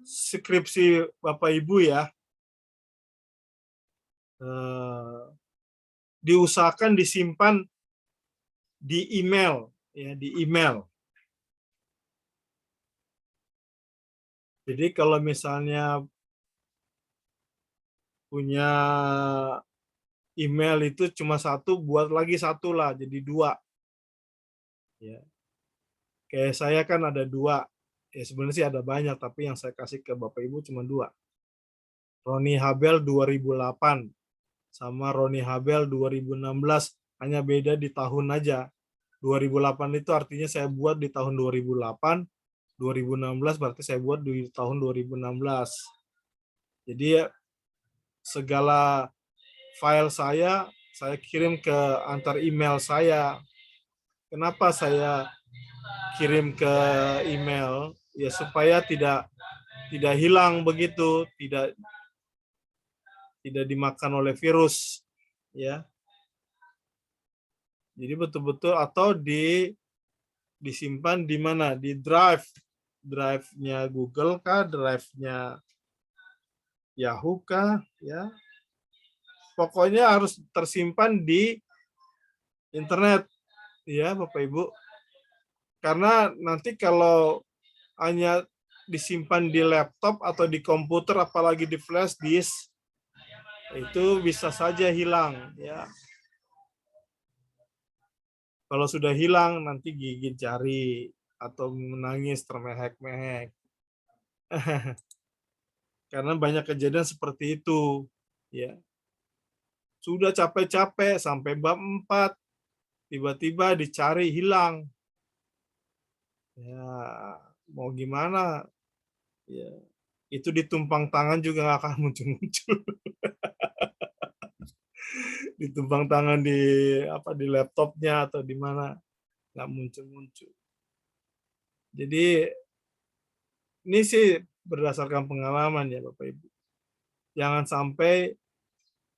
skripsi Bapak Ibu ya, diusahakan disimpan di email ya, di email. Jadi kalau misalnya punya email itu cuma 1, buat lagi 1 lah, jadi 2. Ya. Kayak saya kan ada 2. Ya sebenarnya sih ada banyak, tapi yang saya kasih ke Bapak Ibu cuma 2. Roni Habel 2008 sama Roni Habel 2016, hanya beda di tahun aja. 2008 itu artinya saya buat di tahun 2008, 2016 berarti saya buat di tahun 2016. Jadi ya, segala file saya kirim ke antar email saya. Kenapa saya kirim ke email? Ya supaya tidak hilang begitu, tidak dimakan oleh virus ya. Jadi betul-betul atau disimpan di mana? Di drive-nya Google kah, drive-nya Yahoo kah ya. Pokoknya harus tersimpan di internet ya Bapak Ibu. Karena nanti kalau hanya disimpan di laptop atau di komputer apalagi di flash disk itu bisa saja hilang ya. Kalau sudah hilang nanti gigit jari atau menangis termehek-mehek. Karena banyak kejadian seperti itu ya. Sudah capek-capek sampai bab 4 tiba-tiba dicari hilang. Ya, mau gimana? Ya, itu ditumpang tangan juga nggak akan muncul-muncul. Ditumpang tangan di laptopnya atau di mana nggak muncul-muncul. Jadi ini sih berdasarkan pengalaman ya Bapak Ibu. Jangan sampai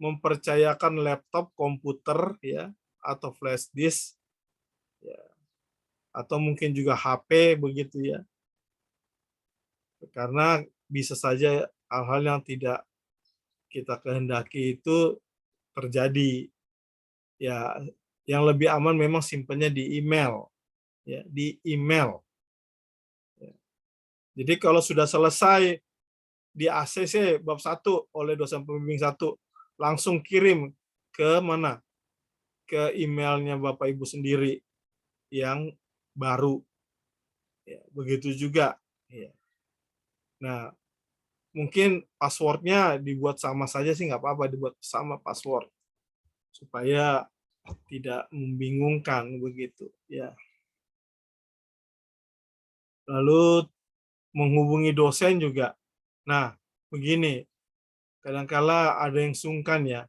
mempercayakan laptop, komputer ya, atau flash disk ya, atau mungkin juga HP begitu ya. Karena bisa saja hal-hal yang tidak kita kehendaki itu terjadi. Ya, yang lebih aman memang simpennya di email ya, di email. Ya. Jadi kalau sudah selesai di ACC bab 1 oleh dosen pembimbing 1, langsung kirim ke mana? Ke emailnya Bapak Ibu sendiri yang baru. Ya, begitu juga. Ya. Nah, mungkin passwordnya dibuat sama saja sih, nggak apa-apa dibuat sama password supaya tidak membingungkan begitu ya. Lalu menghubungi dosen juga. Nah, begini, kadangkala ada yang sungkan ya.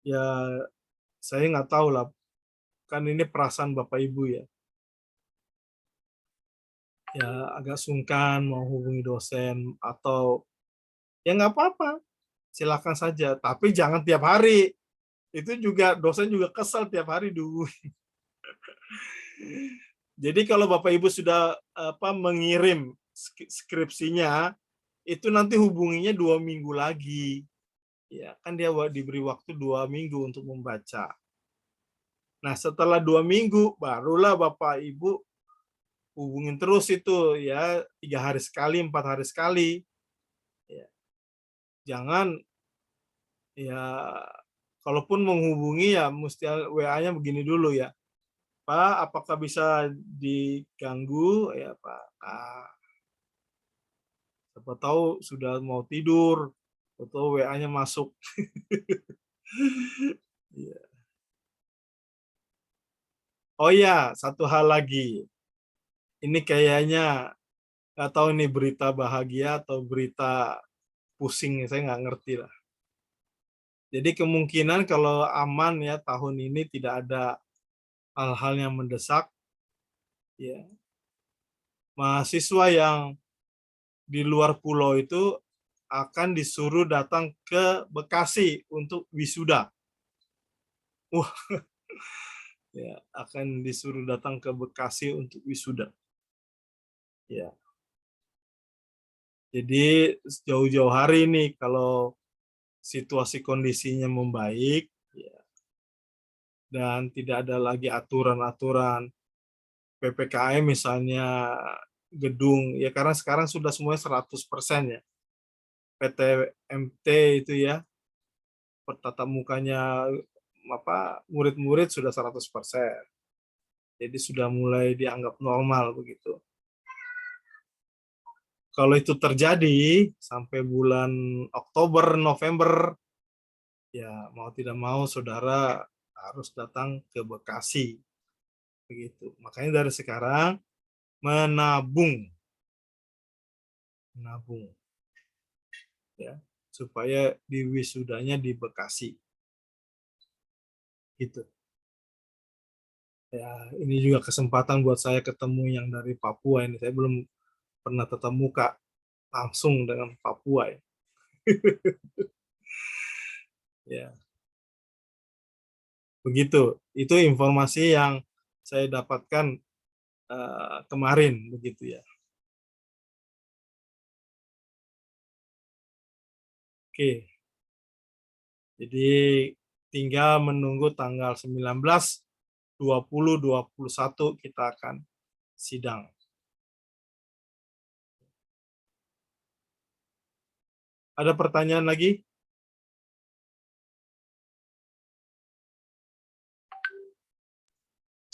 Ya, saya nggak tahu lah, kan ini perasaan Bapak Ibu ya. Ya, agak sungkan mau hubungi dosen atau ya nggak apa-apa, silakan saja. Tapi jangan tiap hari. Itu juga dosen juga kesal tiap hari dulu. Jadi kalau Bapak Ibu sudah mengirim skripsinya, itu nanti hubunginya 2 minggu lagi. Ya, kan dia diberi waktu 2 minggu untuk membaca. Nah, setelah 2 minggu, barulah Bapak Ibu hubungin terus itu ya, 3 hari sekali, 4 hari sekali. Ya, jangan ya, kalaupun menghubungi ya mesti WA-nya begini dulu ya. Pak, apakah bisa diganggu ya Pak? Siapa tahu sudah mau tidur atau WA-nya masuk. Iya. Oh iya, satu hal lagi. Ini kayaknya nggak tahu ini berita bahagia atau berita pusing, saya nggak ngerti lah. Jadi kemungkinan kalau aman ya tahun ini tidak ada hal-hal yang mendesak, ya mahasiswa yang di luar pulau itu akan disuruh datang ke Bekasi untuk wisuda. Wah, ya akan disuruh datang ke Bekasi untuk wisuda. Ya, jadi jauh-jauh hari ini kalau situasi kondisinya membaik, ya, dan tidak ada lagi aturan-aturan PPKM misalnya gedung, ya karena sekarang sudah semuanya 100% ya. PTMT itu ya, tatap mukanya murid-murid sudah 100%. Jadi sudah mulai dianggap normal begitu. Kalau itu terjadi sampai bulan Oktober, November, ya mau tidak mau saudara harus datang ke Bekasi. Begitu. Makanya dari sekarang menabung ya supaya di wisudanya di Bekasi. Gitu. Ya, ini juga kesempatan buat saya ketemu yang dari Papua ini. Saya belum pernah tatap muka langsung dengan Papua ya. Ya, begitu. Itu informasi yang saya dapatkan kemarin begitu ya. Oke. Jadi tinggal menunggu tanggal 19, 20, 21 kita akan sidang. Ada pertanyaan lagi?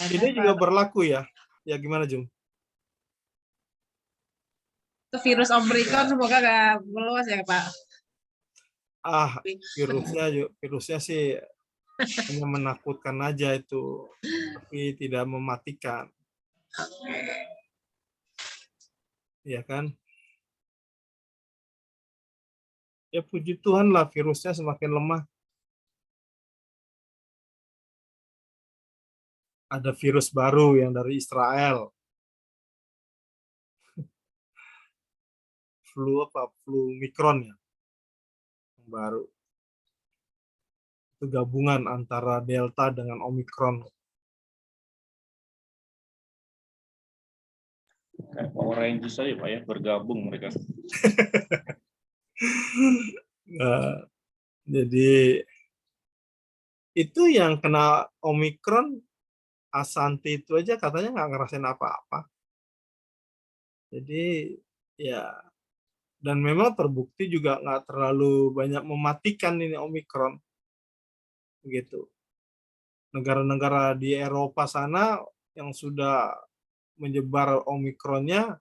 Ini juga berlaku ya? Ya gimana Jung? Itu virus Omicron semoga nggak meluas ya Pak. Virusnya sih hanya menakutkan aja itu, tapi tidak mematikan. Ya kan? Ya puji Tuhan lah virusnya semakin lemah. ada virus baru yang dari Israel. Flu Omicron ya, yang baru. Itu gabungan antara Delta dengan Omicron. Kayak Power Rangers aja Pak ya, bergabung mereka. Nah, jadi itu yang kena Omicron, Ashanti itu aja katanya nggak ngerasain apa-apa. Jadi ya, dan memang terbukti juga nggak terlalu banyak mematikan ini Omicron. Begitu. Negara-negara di Eropa sana yang sudah menyebar Omicronnya,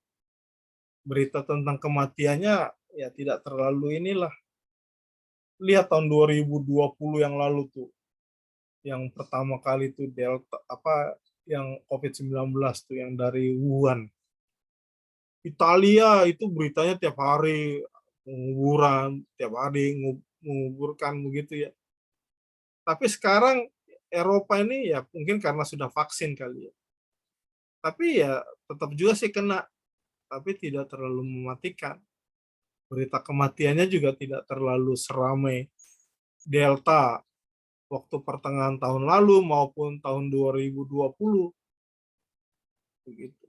berita tentang kematiannya ya tidak terlalu inilah. Lihat tahun 2020 yang lalu tuh, yang pertama kali tuh Delta yang COVID-19 tuh yang dari Wuhan. Italia itu beritanya tiap hari penguburan, tiap hari menguburkan begitu ya. Tapi sekarang Eropa ini ya mungkin karena sudah vaksin kali ya. Tapi ya tetap juga sih kena, tapi tidak terlalu mematikan. Berita kematiannya juga tidak terlalu seramai Delta waktu pertengahan tahun lalu maupun tahun 2020. Begitu.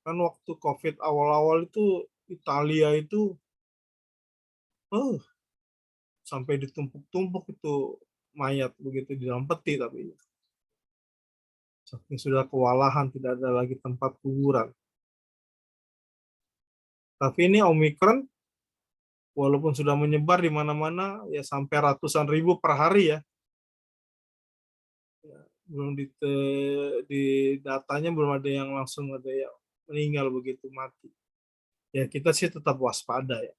Kan waktu COVID awal-awal itu Italia itu sampai ditumpuk-tumpuk itu mayat begitu di dalam peti, tapi saking sudah kewalahan tidak ada lagi tempat kuburan. Tapi ini Omicron walaupun sudah menyebar di mana-mana ya sampai ratusan ribu per hari ya. Belum di datanya belum ada yang langsung ada yang meninggal begitu mati. Ya kita sih tetap waspada ya.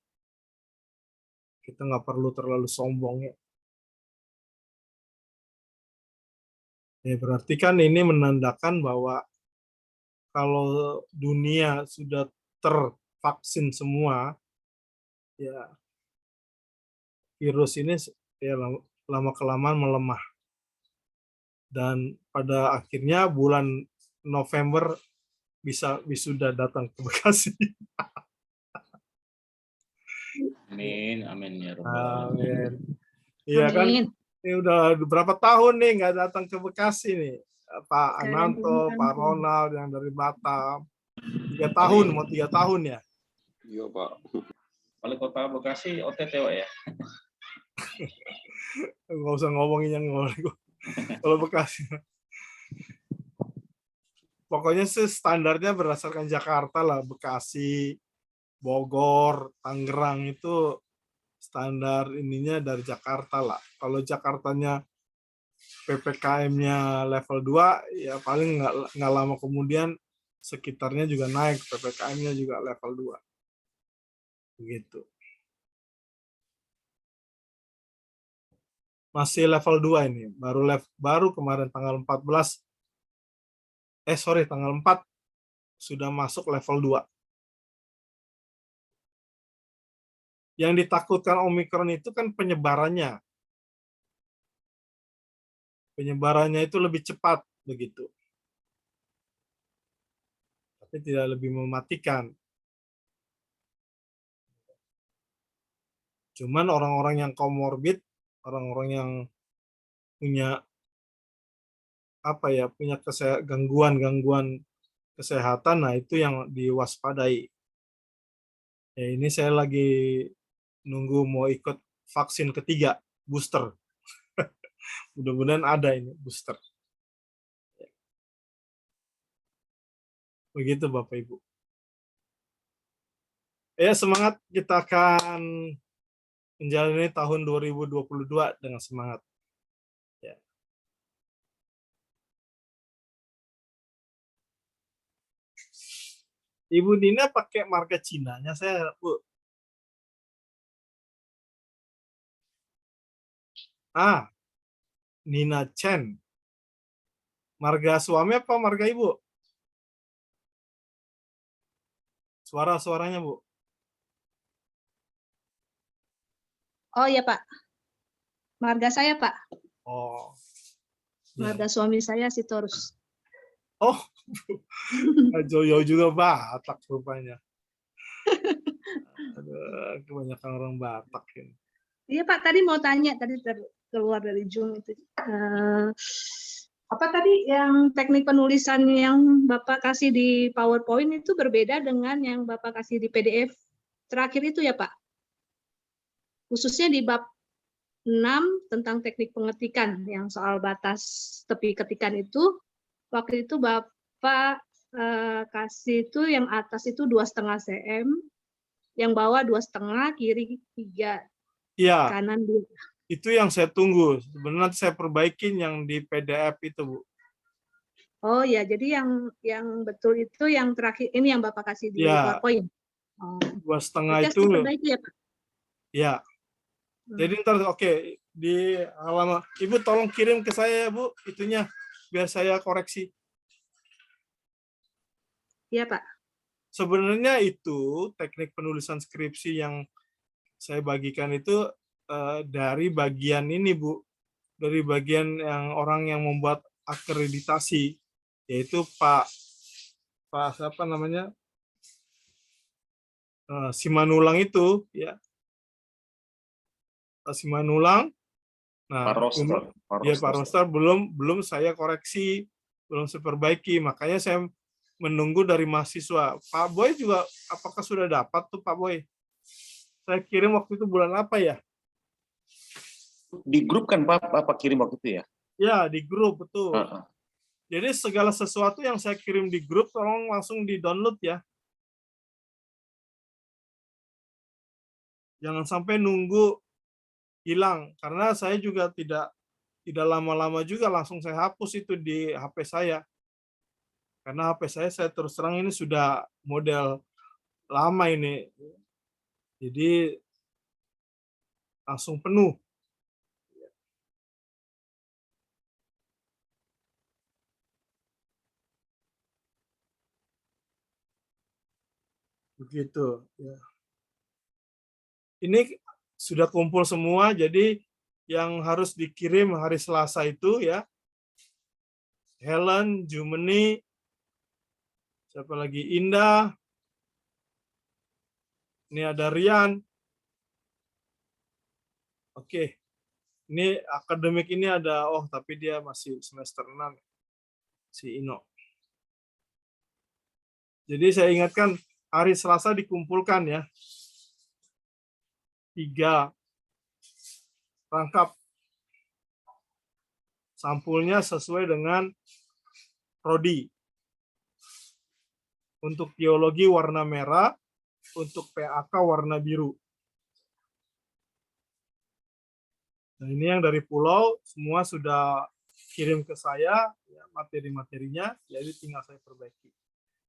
Kita nggak perlu terlalu sombong ya. Ya berarti kan ini menandakan bahwa kalau dunia sudah tervaksin semua, ya virus ini ya lama-kelamaan melemah. Dan pada akhirnya bulan November bisa wisuda datang ke Bekasi. Amin, amin ya Rabbal Alamin. Amin. Iya kan, ini udah berapa tahun nih nggak datang ke Bekasi nih. Pak Ananto, Pak Ronald yang dari Batam. 3 tahun, mau 3 tahun ya. Iya Pak. Wali Kota Bekasi OTT Pak ya. Nggak usah ngomongin yang kalau Bekasi. Pokoknya sih standarnya berdasarkan Jakarta lah, Bekasi, Bogor, Tangerang itu standar ininya dari Jakarta lah. Kalau Jakartanya PPKM-nya level 2, ya paling nggak lama kemudian sekitarnya juga naik, PPKM-nya juga level 2. Begitu. Masih level 2 ini, baru kemarin tanggal 14, tanggal 4 sudah masuk level 2. Yang ditakutkan Omicron itu kan penyebarannya. Penyebarannya itu lebih cepat begitu. Tapi tidak lebih mematikan. Cuman orang-orang yang komorbid, orang-orang yang punya punya gangguan kesehatan, nah itu yang diwaspadai. Ya ini saya lagi nunggu mau ikut vaksin ketiga, booster. Mudah-mudahan ada ini booster. Begitu Bapak Ibu. Ya semangat, kita akan menjalani tahun 2022 dengan semangat. Ya. Ibu Dina pakai marga Cinanya, saya Bu. Nina Chen. Marga suami apa marga ibu? Suaranya Bu. Oh iya Pak. Marga saya Pak. Oh, Ya. Ada suami saya sih terus. Oh, Joyo juga Batak rupanya. Ada kebanyakan orang Batak ini. Iya Pak, tadi mau tanya, tadi keluar dari Zoom itu. Apa tadi yang teknik penulisan yang Bapak kasih di PowerPoint itu berbeda dengan yang Bapak kasih di PDF terakhir itu ya Pak? Khususnya di bab 6 tentang teknik pengetikan yang soal batas tepi ketikan itu, waktu itu Bapak kasih itu yang atas itu 2,5 cm, yang bawah 2,5, kiri 3, Iya, kanan 2. itu yang saya tunggu. Sebenarnya saya perbaikin yang di PDF itu, Bu. Oh ya, jadi yang betul itu yang terakhir ini yang Bapak kasih di Ya, PowerPoint. Oh. 2,5 Berarti itu. harus diperbaiki ya Pak? Ya. Jadi ntar oke, di halaman Ibu tolong kirim ke saya ya, Bu, itunya biar saya koreksi. Iya Pak. Sebenarnya itu teknik penulisan skripsi yang saya bagikan itu dari bagian ini, Bu. Dari bagian yang orang yang membuat akreditasi, yaitu Pak siapa namanya? Simanulang itu, ya. Pak Simanulang. Nah, Pak Roster belum saya koreksi, belum saya perbaiki. Makanya saya menunggu dari mahasiswa. Pak Boy juga, apakah sudah dapat tuh Pak Boy? Saya kirim waktu itu bulan apa ya? Di grup kan Pak kirim waktu itu ya? Ya, di grup, betul. Jadi segala sesuatu yang saya kirim di grup, tolong langsung di-download ya. Jangan sampai nunggu hilang, karena saya juga tidak lama-lama juga langsung saya hapus itu di HP saya. Karena HP saya terus terang ini sudah model lama ini. Jadi langsung penuh. Begitu. Ya. Ini sudah kumpul semua, jadi yang harus dikirim hari Selasa itu ya, Helen, Jumeni, siapa lagi, Indah, ini ada Rian. Oke, ini akademik ini ada, tapi dia masih semester 6, si Ino. Jadi saya ingatkan, hari Selasa dikumpulkan ya, 3 rangkap sampulnya sesuai dengan prodi. Untuk geologi warna merah, untuk PAK warna biru. Nah, ini yang dari pulau semua sudah kirim ke saya ya, materi-materinya, jadi tinggal saya perbaiki.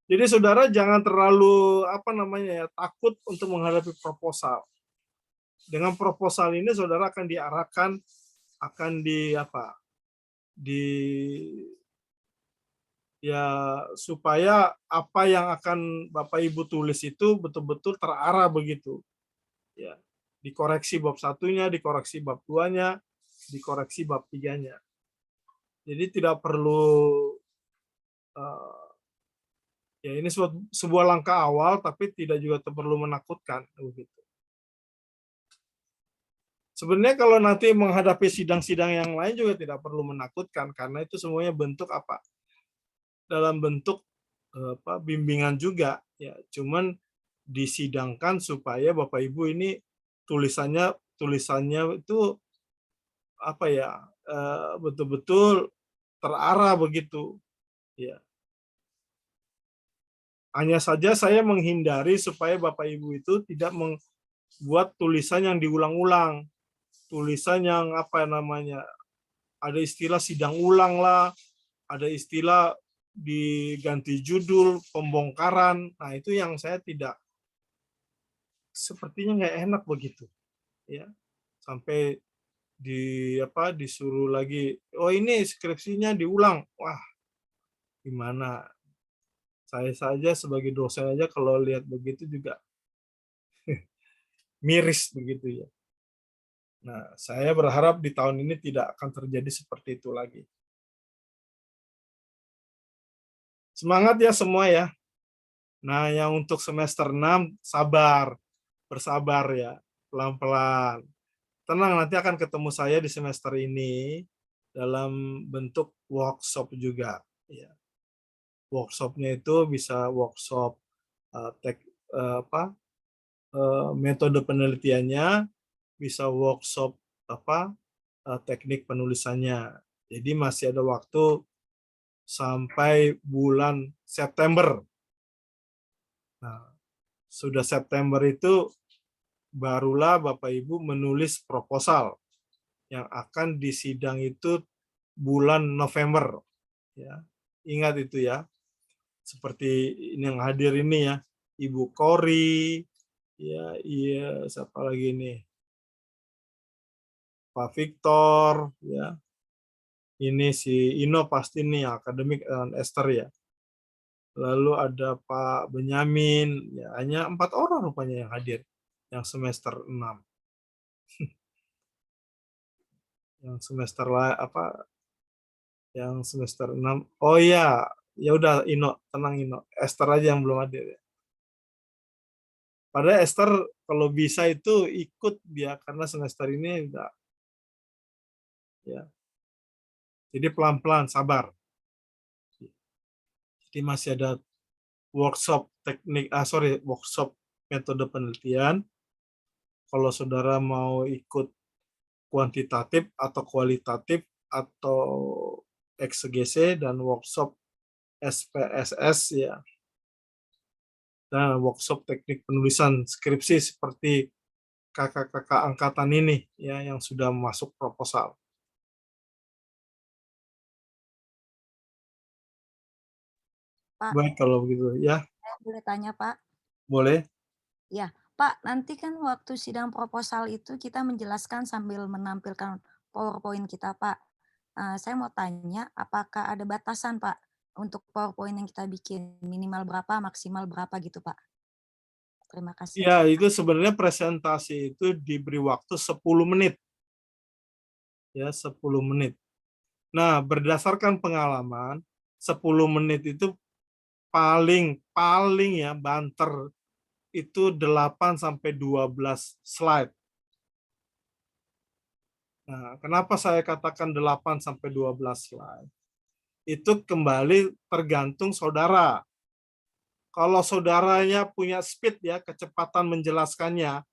Jadi saudara jangan terlalu takut untuk menghadapi proposal. Dengan proposal ini saudara akan diarahkan, akan supaya apa yang akan Bapak Ibu tulis itu betul-betul terarah begitu. Ya, dikoreksi bab 1-nya, dikoreksi bab 2-nya, dikoreksi bab 3-nya. Jadi tidak perlu ya ini sebuah langkah awal, tapi tidak juga perlu menakutkan begitu. Sebenarnya kalau nanti menghadapi sidang-sidang yang lain juga tidak perlu menakutkan, karena itu semuanya bentuk dalam bentuk bimbingan juga ya, cuman disidangkan supaya Bapak Ibu ini tulisannya itu betul-betul terarah begitu ya. Hanya saja saya menghindari supaya Bapak Ibu itu tidak membuat tulisan yang diulang-ulang, tulisan yang ada istilah sidang ulang lah, ada istilah diganti judul, pembongkaran. Nah, itu yang saya sepertinya nggak enak begitu. Ya. Sampai disuruh lagi, ini skripsinya diulang. Wah, gimana? Saya saja sebagai dosen aja kalau lihat begitu juga miris begitu ya. Nah, saya berharap di tahun ini tidak akan terjadi seperti itu lagi. Semangat ya semua ya. Nah, yang untuk semester 6 sabar, bersabar ya, pelan-pelan. Tenang, nanti akan ketemu saya di semester ini dalam bentuk workshop juga ya. Workshopnya itu bisa workshop metode penelitiannya, bisa workshop teknik penulisannya. Jadi masih ada waktu sampai bulan September. Nah, sudah September itu barulah Bapak Ibu menulis proposal yang akan disidang itu bulan November. Ya, ingat itu ya. Seperti ini yang hadir ini ya, Ibu Kori, ya, iya, siapa lagi nih? Pak Victor, ya. Ini si Ino pasti nih akademik Esther ya. Lalu ada Pak Benyamin, ya hanya 4 orang rupanya yang hadir yang semester 6. Yang semester yang semester 6. Oh iya, ya udah Ino, tenang Ino. Esther aja yang belum hadir ya. Padahal Esther kalau bisa itu ikut dia karena semester ini enggak. Ya. Jadi pelan-pelan, sabar. Jadi masih ada workshop workshop metode penelitian. Kalau saudara mau ikut kuantitatif atau kualitatif atau eksegese dan workshop SPSS ya. Dan workshop teknik penulisan skripsi seperti kakak-kakak angkatan ini ya yang sudah masuk proposal. Pak, Baik kalau begitu ya. saya boleh tanya, Pak? Boleh. Ya, Pak, nanti kan waktu sidang proposal itu kita menjelaskan sambil menampilkan PowerPoint kita, Pak. Saya mau tanya, apakah ada batasan, Pak, untuk PowerPoint yang kita bikin? Minimal berapa, maksimal berapa gitu, Pak? Terima kasih. Ya, itu sebenarnya presentasi itu diberi waktu 10 menit. Ya, 10 menit. Nah, berdasarkan pengalaman, 10 menit itu paling ya banter itu 8 sampai 12 slide. Nah, kenapa saya katakan 8 sampai 12 slide? Itu kembali tergantung saudara. Kalau saudaranya punya speed ya, kecepatan menjelaskannya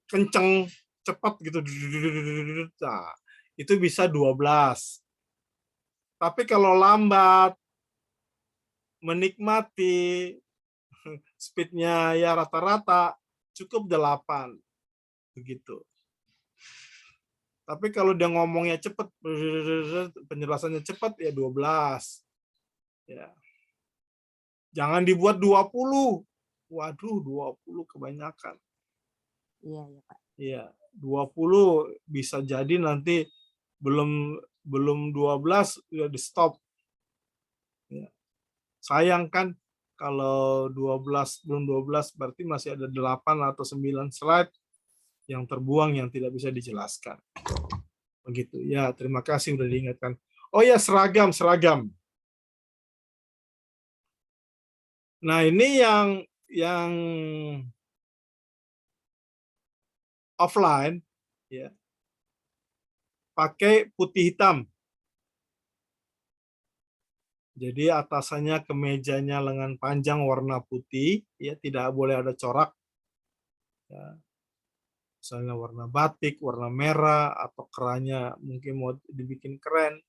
kenceng, cepat gitu. Nah, itu bisa 12. Tapi kalau lambat, menikmati, speednya ya rata-rata, cukup 8. Begitu. Tapi kalau dia ngomongnya cepat, penjelasannya cepat, ya 12. Ya. Jangan dibuat 20. Waduh, 20 kebanyakan. Iya, ya, Pak. Iya, 20 bisa jadi nanti belum 12 udah di stop. Ya. Sayang kan kalau 12 belum 12 berarti masih ada 8 atau 9 slide yang terbuang yang tidak bisa dijelaskan. Begitu. Ya, terima kasih udah diingatkan. Oh ya, seragam. Nah, ini yang offline ya. Pakai putih hitam. Jadi atasannya kemejanya lengan panjang warna putih, ya tidak boleh ada corak. Ya. Misalnya warna batik, warna merah, atau kerahnya mungkin mau dibikin keren,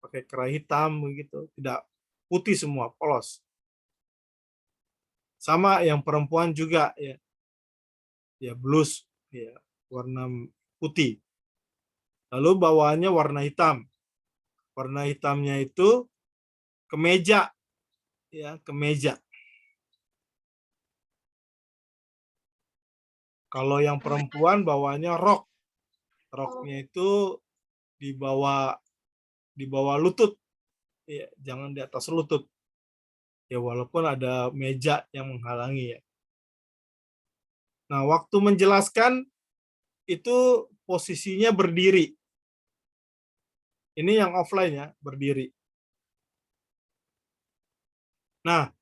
pakai kerah hitam begitu. Tidak, putih semua, polos. Sama yang perempuan juga ya. Ya blus ya, warna putih. Lalu bawaannya warna hitam. Warna hitamnya itu kemeja ya, kemeja. Kalau yang perempuan bawahnya rok. Roknya itu di bawah lutut. Ya, jangan di atas lutut. Ya walaupun ada meja yang menghalangi ya. Nah, waktu menjelaskan itu posisinya berdiri. Ini yang offline ya, berdiri. Nah,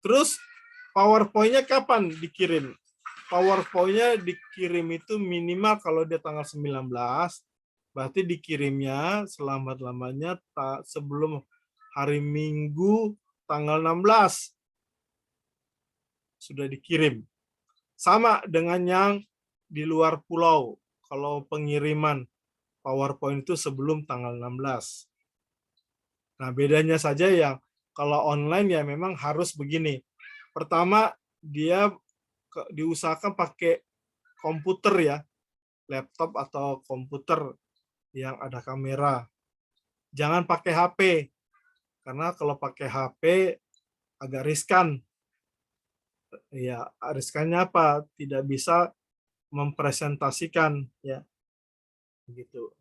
terus PowerPoint-nya kapan dikirim? PowerPoint-nya dikirim itu minimal kalau dia tanggal 19, berarti dikirimnya selambat-lambatnya sebelum hari Minggu tanggal 16 sudah dikirim. Sama dengan yang di luar pulau, kalau pengiriman PowerPoint itu sebelum tanggal 16. Nah, bedanya saja yang kalau online ya memang harus begini. Pertama, dia diusahakan pakai komputer ya, laptop atau komputer yang ada kamera. Jangan pakai HP, karena kalau pakai HP agak riskan. Ya, riskannya apa? Tidak bisa mempresentasikan ya, begitu.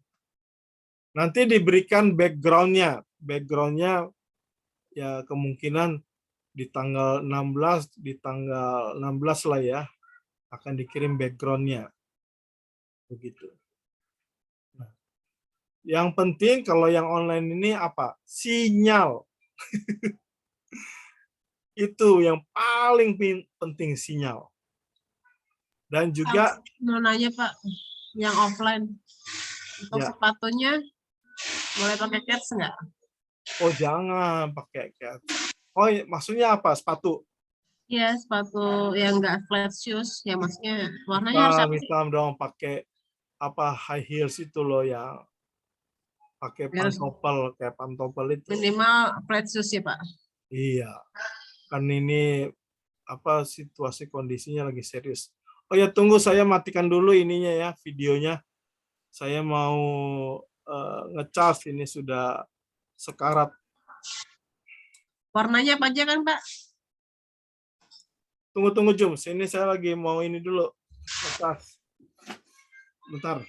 Nanti diberikan background-nya, ya kemungkinan di tanggal 16 lah ya, akan dikirim background-nya. Begitu. Nah, yang penting kalau yang online ini apa? Sinyal. Itu yang paling penting, sinyal. Dan juga mau nanya Pak, yang offline untuk ya, sepatunya boleh pakai cats nggak? oh jangan pakai cats. Oh maksudnya apa? Sepatu? Iya, sepatu yang nggak flat shoes, ya maksudnya warnanya harus apa sih? Hitam dong, pakai apa high heels itu loh, yang pakai Harus pantopel, kayak pantopel itu. minimal flat shoes ya Pak. Iya, kan ini apa situasi kondisinya lagi serius. Oh ya, tunggu saya matikan dulu ininya ya, videonya. Saya mau ngecas, ini sudah sekarat. Warnanya apa aja kan Pak? Tunggu Jum, sini saya lagi mau ini dulu, ngecas. Bentar.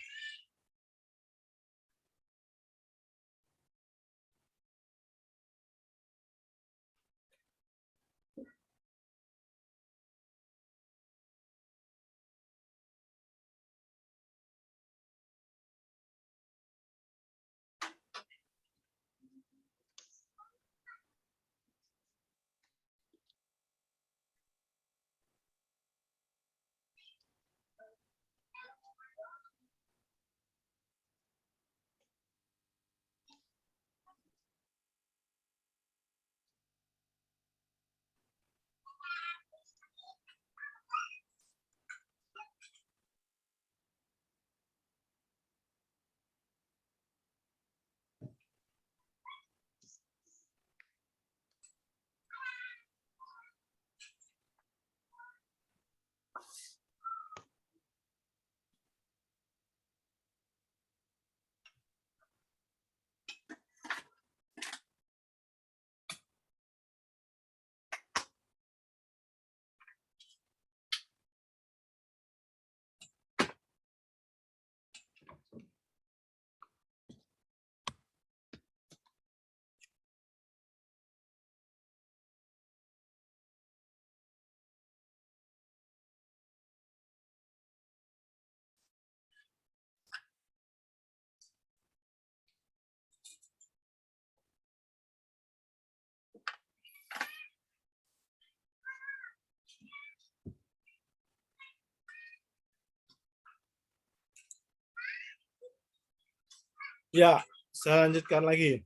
Ya, saya lanjutkan lagi.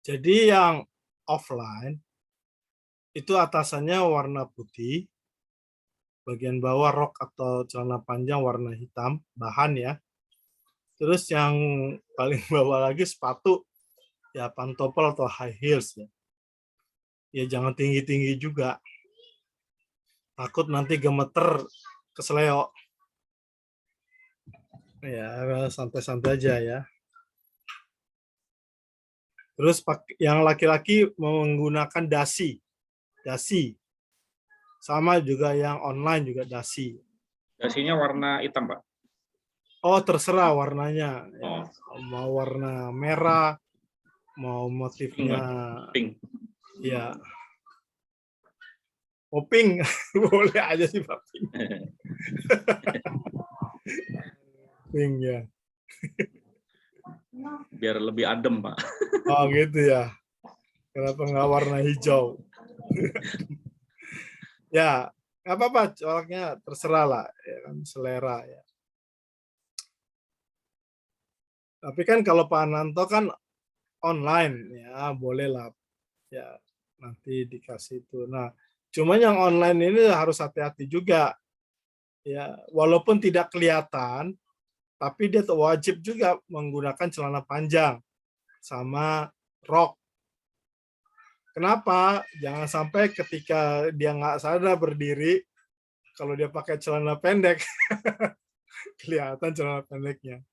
Jadi yang offline itu atasannya warna putih, bagian bawah rok atau celana panjang warna hitam, bahan ya. Terus yang paling bawah lagi sepatu, ya pantopel atau high heels ya. Ya jangan tinggi-tinggi juga. Takut nanti gemeter kesleo. Ya, santai-santai aja ya. Terus yang laki-laki menggunakan dasi. Dasi. Sama juga yang online juga dasi. Dasinya warna hitam, Pak. Oh, terserah warnanya. Ya. Mau warna merah, mau motifnya pink. Ya. Oh, pink. Boleh aja sih, Pak. Pink. Pink ya. Biar lebih adem, Pak. Oh, gitu ya. Kenapa nggak warna hijau? Ya, nggak apa-apa, coraknya terserah lah, ya kan, selera ya. Tapi kan kalau Pak Ananto kan online, ya boleh lah, ya nanti dikasih itu. Nah, cuma yang online ini harus hati-hati juga, ya walaupun tidak kelihatan, tapi dia wajib juga menggunakan celana panjang sama rok. Kenapa? Jangan sampai ketika dia nggak sadar berdiri, kalau dia pakai celana pendek, kelihatan celana pendeknya.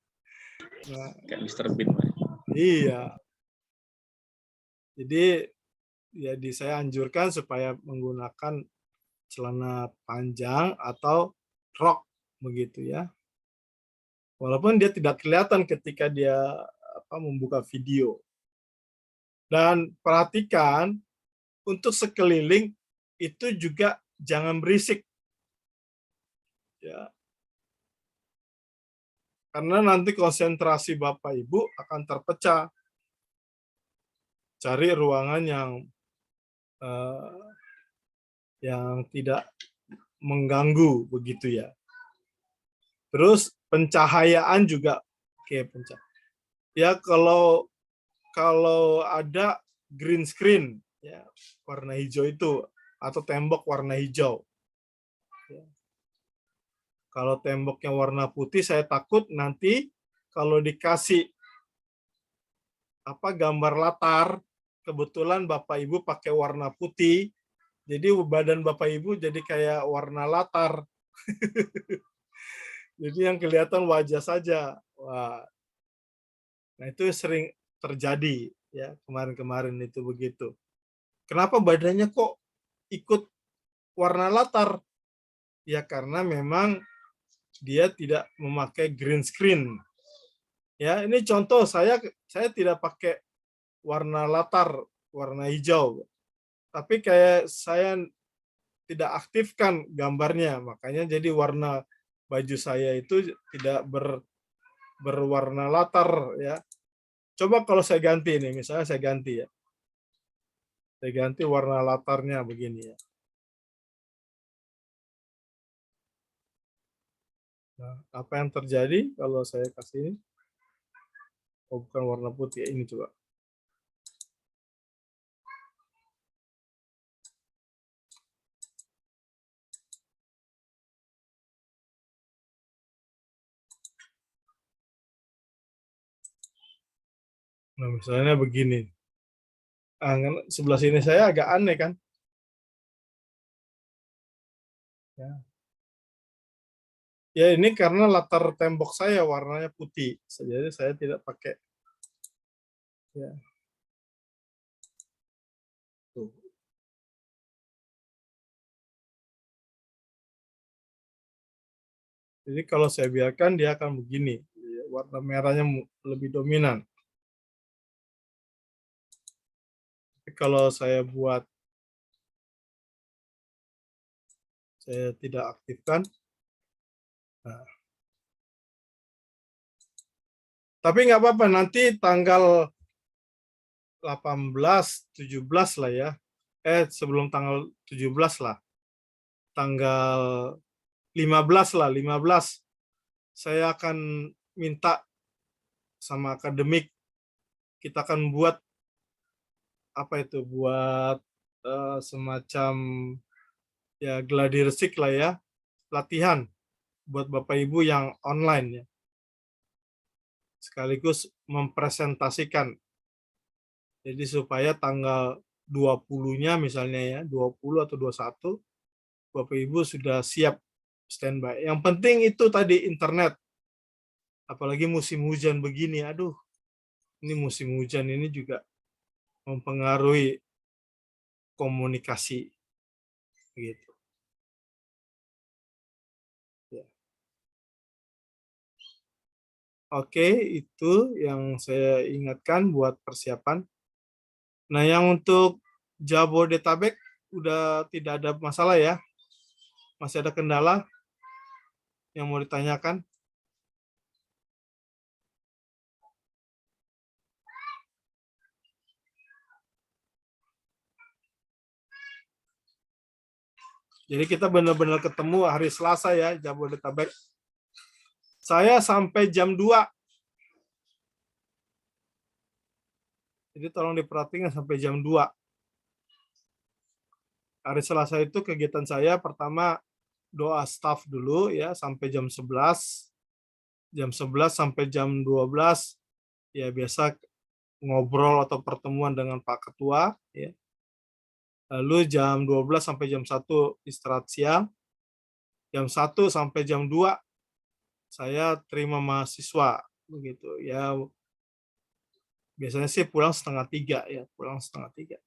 Nah, Kayak Mr. Bean, Pak. iya. Jadi saya anjurkan supaya menggunakan celana panjang atau rok begitu ya. Walaupun dia tidak kelihatan ketika dia membuka video. Dan perhatikan untuk sekeliling itu juga jangan berisik. Ya. Karena nanti konsentrasi Bapak Ibu akan terpecah. Cari ruangan yang tidak mengganggu begitu ya. Terus pencahayaan juga ya kalau ada green screen ya warna hijau itu atau tembok warna hijau. Ya. Kalau temboknya warna putih saya takut nanti kalau dikasih gambar latar kebetulan Bapak Ibu pakai warna putih jadi badan Bapak Ibu jadi kayak warna latar. Jadi yang kelihatan wajah saja. Wah. Nah, itu sering terjadi ya kemarin-kemarin itu begitu. Kenapa badannya kok ikut warna latar? Ya karena memang dia tidak memakai green screen. Ya, ini contoh saya tidak pakai warna latar warna hijau. Tapi kayak saya tidak aktifkan gambarnya, makanya jadi warna baju saya itu tidak berwarna latar ya. Coba kalau saya ganti ini, misalnya saya ganti ya. Saya ganti warna latarnya begini ya. Nah, apa yang terjadi kalau saya kasih ini? Oh, bukan warna putih, ini coba. Nah, misalnya begini. Sebelah sini saya agak aneh kan? Ya. Ya ini karena latar tembok saya warnanya putih, jadi saya tidak pakai. Ya. Tuh. Jadi kalau saya biarkan dia akan begini, warna merahnya lebih dominan. Tapi kalau saya tidak aktifkan. Nah. Tapi nggak apa-apa, nanti tanggal 18, 17 lah ya. Sebelum tanggal 17 lah. Tanggal 15 lah, 15. Saya akan minta sama akademik, kita akan buat buat semacam ya gladiresik lah ya, latihan buat Bapak Ibu yang online ya. Sekaligus mempresentasikan. Jadi supaya tanggal 20-nya misalnya ya, 20 atau 21, Bapak Ibu sudah siap standby. Yang penting itu tadi internet. Apalagi musim hujan begini, aduh. Ini musim hujan ini juga mempengaruhi komunikasi. Gitu. Ya. Oke, itu yang saya ingatkan buat persiapan. Nah, yang untuk Jabodetabek udah tidak ada masalah ya? Masih ada kendala yang mau ditanyakan? Jadi kita benar-benar ketemu hari Selasa ya, Jabodetabek. Saya sampai jam 2. Jadi tolong diperhatikan sampai jam 2. Hari Selasa itu kegiatan saya pertama doa staff dulu ya sampai jam 11. Jam 11 sampai jam 12 ya biasa ngobrol atau pertemuan dengan Pak Ketua ya. Lalu jam 12 sampai jam 1 istirahat siang. Jam 1 sampai jam 2 saya terima mahasiswa begitu ya. Biasanya sih pulang 2:30 ya, pulang 2:30.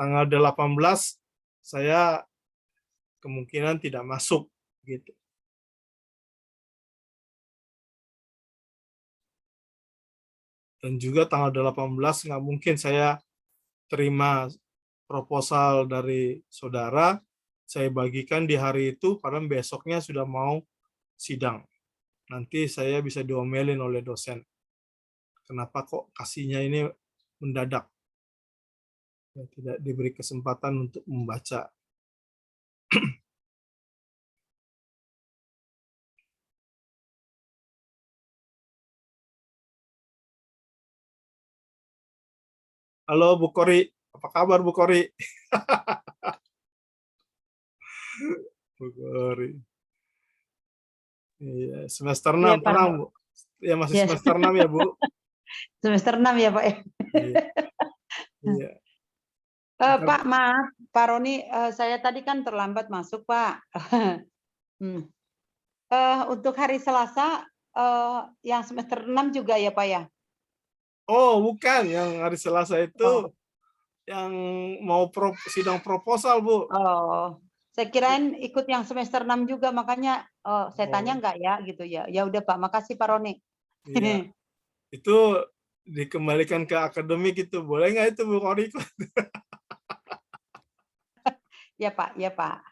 Tanggal 18 saya kemungkinan tidak masuk gitu. Dan juga tanggal 18 nggak mungkin saya terima proposal dari saudara, saya bagikan di hari itu, padahal besoknya sudah mau sidang. Nanti saya bisa diomelin oleh dosen. Kenapa kok kasihnya ini mendadak? Ya, tidak diberi kesempatan untuk membaca. Halo Bu Kori, apa kabar Bu Kori? Bu Kori. Iya, semester 6 Iya, Pak. tenang Bu. Ya masih Iya. semester 6 ya Bu. Semester 6 ya, Pak. Iya. Iya. Pak, maaf, Pak Roni, saya tadi kan terlambat masuk, Pak. Untuk hari Selasa, yang semester 6 juga ya, Pak ya? Oh, bukan. Yang hari Selasa itu yang mau sidang proposal, Bu. Oh, saya kirain ikut yang semester 6 juga, makanya saya tanya enggak ya, gitu ya. Ya udah, Pak. Makasih, Pak Roni. Iya. Itu dikembalikan ke akademik itu. Boleh nggak itu, Bu Kori? Ya, Pak. Ya, Pak.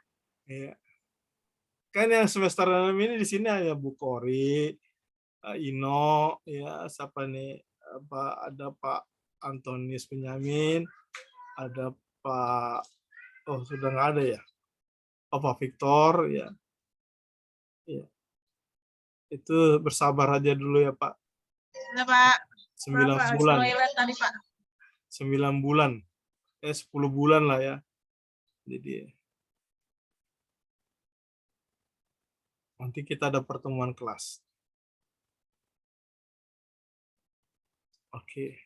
Iya. Kan yang semester 6 ini di sini hanya Bu Kori, Ino, ya siapa nih? Ada Pak Antonius Benyamin, ada Pak, oh sudah nggak ada ya? Oh Pak Victor, ya. Ya. Itu bersabar aja dulu ya Pak. Ya, Pak. 9 bulan. Tadi, Pak. 9 bulan. 10 bulan lah ya. Jadi nanti kita ada pertemuan kelas. Oke.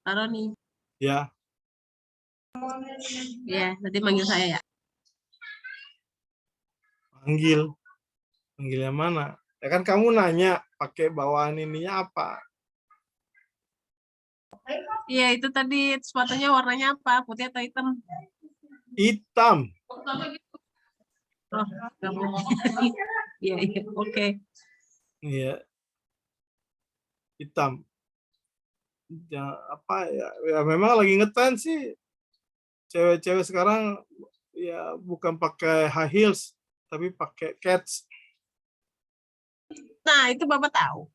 Pak Roni. Ya. Ya, nanti manggil saya ya. Panggil. Panggilnya mana? Ya kan kamu nanya pakai bawaan ininya apa? Iya, itu tadi sepatunya warnanya apa? Putih atau hitam? Hitam. Oh, nggak boleh. Iya, iya, oke. Iya. Hitam. Ya, apa ya? Ya memang lagi ngetren sih. Cewek-cewek sekarang ya bukan pakai high heels, tapi pakai cats. Nah, itu Bapak tahu.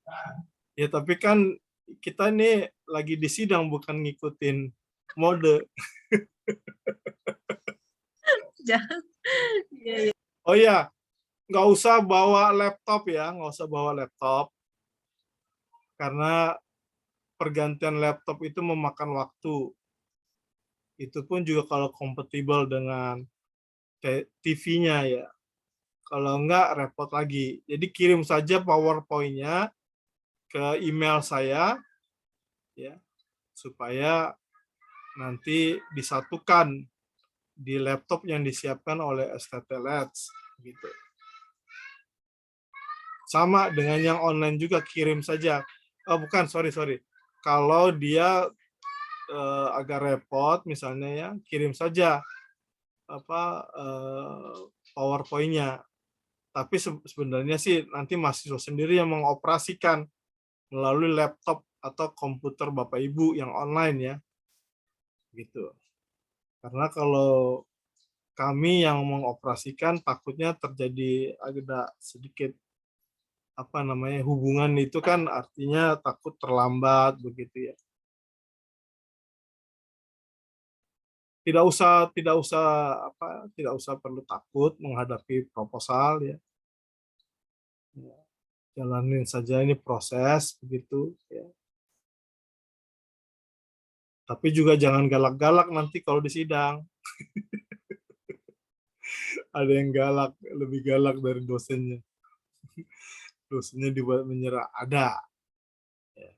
Ya tapi kan kita ini lagi di sidang bukan ngikutin mode. Jangan. Iya, iya. Oh iya, nggak usah bawa laptop ya, nggak usah bawa laptop. Karena pergantian laptop itu memakan waktu. Itu pun juga kalau kompatibel dengan TV-nya ya. Kalau enggak, repot lagi. Jadi kirim saja PowerPoint-nya ke email saya, ya, supaya nanti disatukan di laptop yang disiapkan oleh STT Labs, gitu. Sama dengan yang online juga, kirim saja. Oh bukan, sorry. Kalau dia agak repot, misalnya ya, kirim saja PowerPoint-nya. Tapi sebenarnya sih nanti mahasiswa sendiri yang mengoperasikan melalui laptop atau komputer Bapak Ibu yang online ya. Gitu. Karena kalau kami yang mengoperasikan takutnya terjadi agak sedikit hubungan itu kan artinya takut terlambat begitu ya. tidak usah perlu takut menghadapi proposal ya. Jalanin saja, ini proses begitu ya. Tapi juga jangan galak-galak nanti kalau di sidang. Ada yang galak, lebih galak dari dosennya. Dosennya dibuat menyerah, ada. Ya.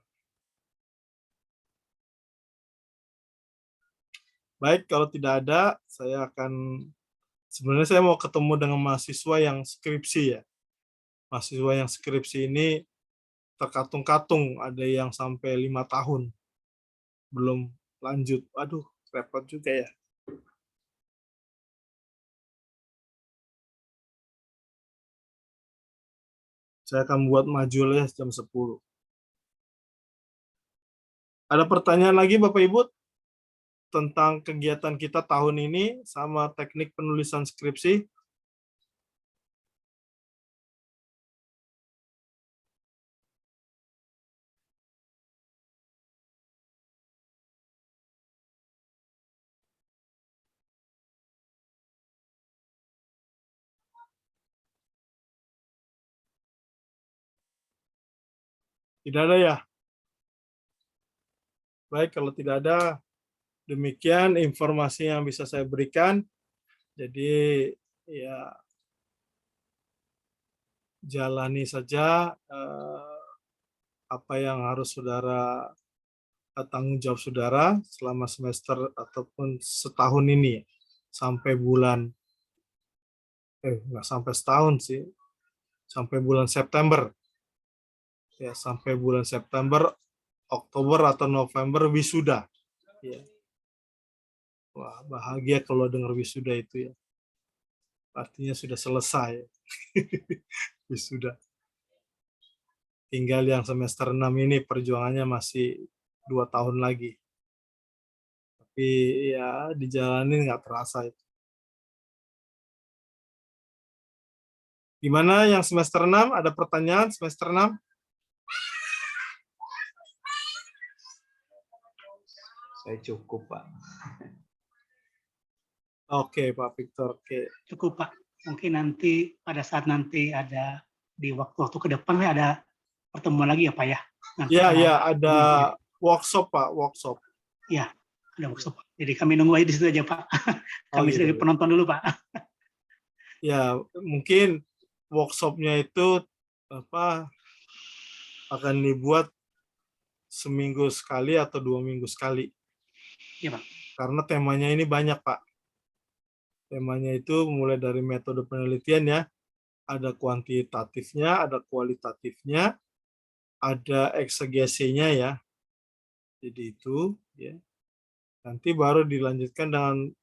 Baik, kalau tidak ada, sebenarnya saya mau ketemu dengan mahasiswa yang skripsi ya. Mahasiswa yang skripsi ini terkatung-katung, ada yang sampai 5 tahun belum lanjut. Aduh, repot juga ya. Saya akan buat majulah jam 10. Ada pertanyaan lagi Bapak Ibu tentang kegiatan kita tahun ini sama teknik penulisan skripsi? Tidak ada ya? Baik, kalau tidak ada, demikian informasi yang bisa saya berikan. Jadi ya jalani saja apa yang harus saudara tanggung jawab saudara selama semester ataupun setahun ini sampai bulan nggak sampai setahun sih, sampai bulan September ya, sampai bulan September, Oktober atau November wisuda ya. Wah, bahagia kalau dengar wisuda itu ya, artinya sudah selesai. Wisuda. Tinggal yang semester 6 ini perjuangannya masih 2 tahun lagi. Tapi ya dijalanin nggak terasa itu. Gimana yang semester 6? Ada pertanyaan semester 6? Saya cukup, Pak. Oke, Pak Victor. Oke. Cukup, Pak. Mungkin nanti pada saat nanti ada di waktu-waktu ke depan ada pertemuan lagi ya, Pak ya? Iya, ada workshop, Pak. Workshop. Iya, ada workshop. Jadi kami nunggu aja di situ aja, Pak. Kami gitu. jadi penonton dulu, Pak. Ya, mungkin workshopnya itu akan dibuat seminggu sekali atau 2 minggu sekali. Iya, Pak. Karena temanya ini banyak, Pak. Temanya itu mulai dari metode penelitian ya, ada kuantitatifnya, ada kualitatifnya, ada eksegesinya ya. Jadi itu ya. Nanti baru dilanjutkan dengan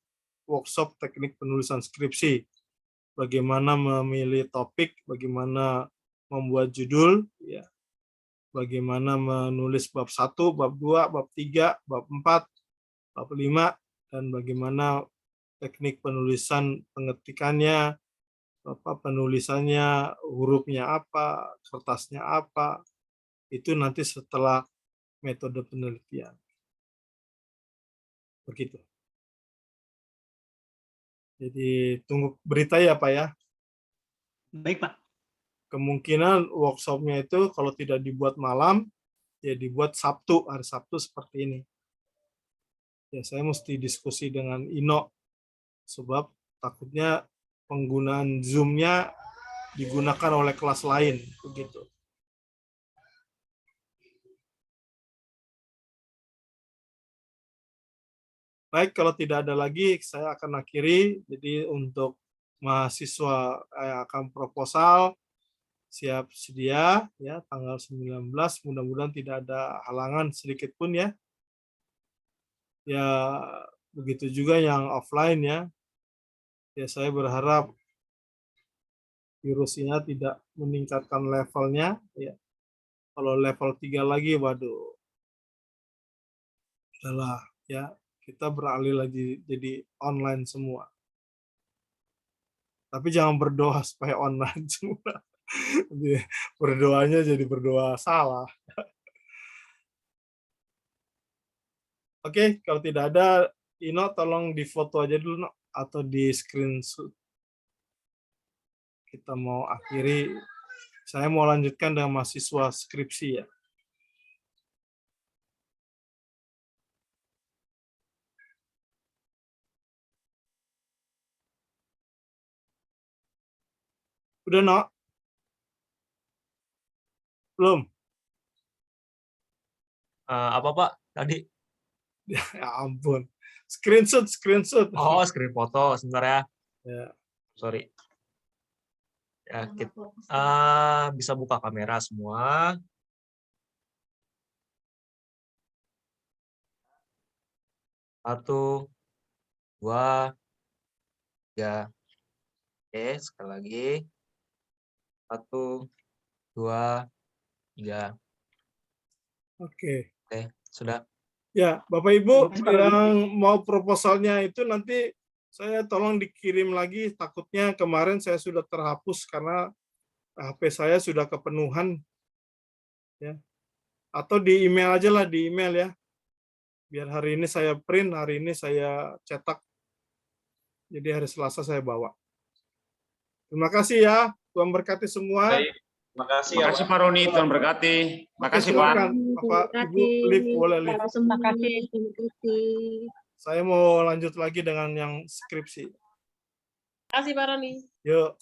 workshop teknik penulisan skripsi. Bagaimana memilih topik, bagaimana membuat judul ya. Bagaimana menulis bab 1, bab 2, bab 3, bab 4, bab 5, dan bagaimana teknik penulisan pengetikannya, penulisannya, hurufnya apa, kertasnya apa, itu nanti setelah metode penelitian. Begitu. Jadi tunggu berita ya Pak ya. Baik, Pak. Kemungkinan workshopnya itu kalau tidak dibuat malam, ya dibuat Sabtu, hari Sabtu seperti ini. Ya saya mesti diskusi dengan Ino, sebab takutnya penggunaan Zoom-nya digunakan oleh kelas lain, begitu. Baik, kalau tidak ada lagi, saya akan akhiri. Jadi untuk mahasiswa yang akan proposal, siap sedia ya tanggal 19, mudah-mudahan tidak ada halangan sedikit pun ya. Ya begitu juga yang offline ya. Ya saya berharap virusnya tidak meningkatkan levelnya ya. Kalau level 3 lagi waduh. Adalah ya kita beralih lagi jadi online semua. Tapi jangan berdoa supaya online semua. Berdoanya jadi berdoa salah. Oke, kalau tidak ada Ino tolong difoto aja dulu, no, atau di screenshot. Kita mau akhiri. Saya mau lanjutkan dengan mahasiswa skripsi ya. Udah, no? Belum? Apa Pak tadi? Ya ampun. Screenshot. Oh, screen foto. Sebentar ya. Ya. Sorry. Ya, bisa buka kamera semua. Satu, dua, tiga. Oke, sekali lagi. Satu, dua, tiga. Oke. Oke, sudah. Ya, Bapak Ibu Terima kasih, Pak Roni. yang mau proposalnya itu nanti saya tolong dikirim lagi. Takutnya kemarin saya sudah terhapus karena HP saya sudah kepenuhan. Ya. Atau di email aja lah, di email ya. Biar hari ini saya print, hari ini saya cetak. Jadi hari Selasa saya bawa. Terima kasih ya. Tuhan berkati semua. Baik, terima kasih Terima kasih Pak Roni, Tuhan berkati. Terima kasih Pak. Silakan, Bapak, Ibu, live, boleh live. Terima kasih. Terima kasih. Saya mau lanjut lagi dengan yang skripsi. Terima kasih Pak Roni. Yuk.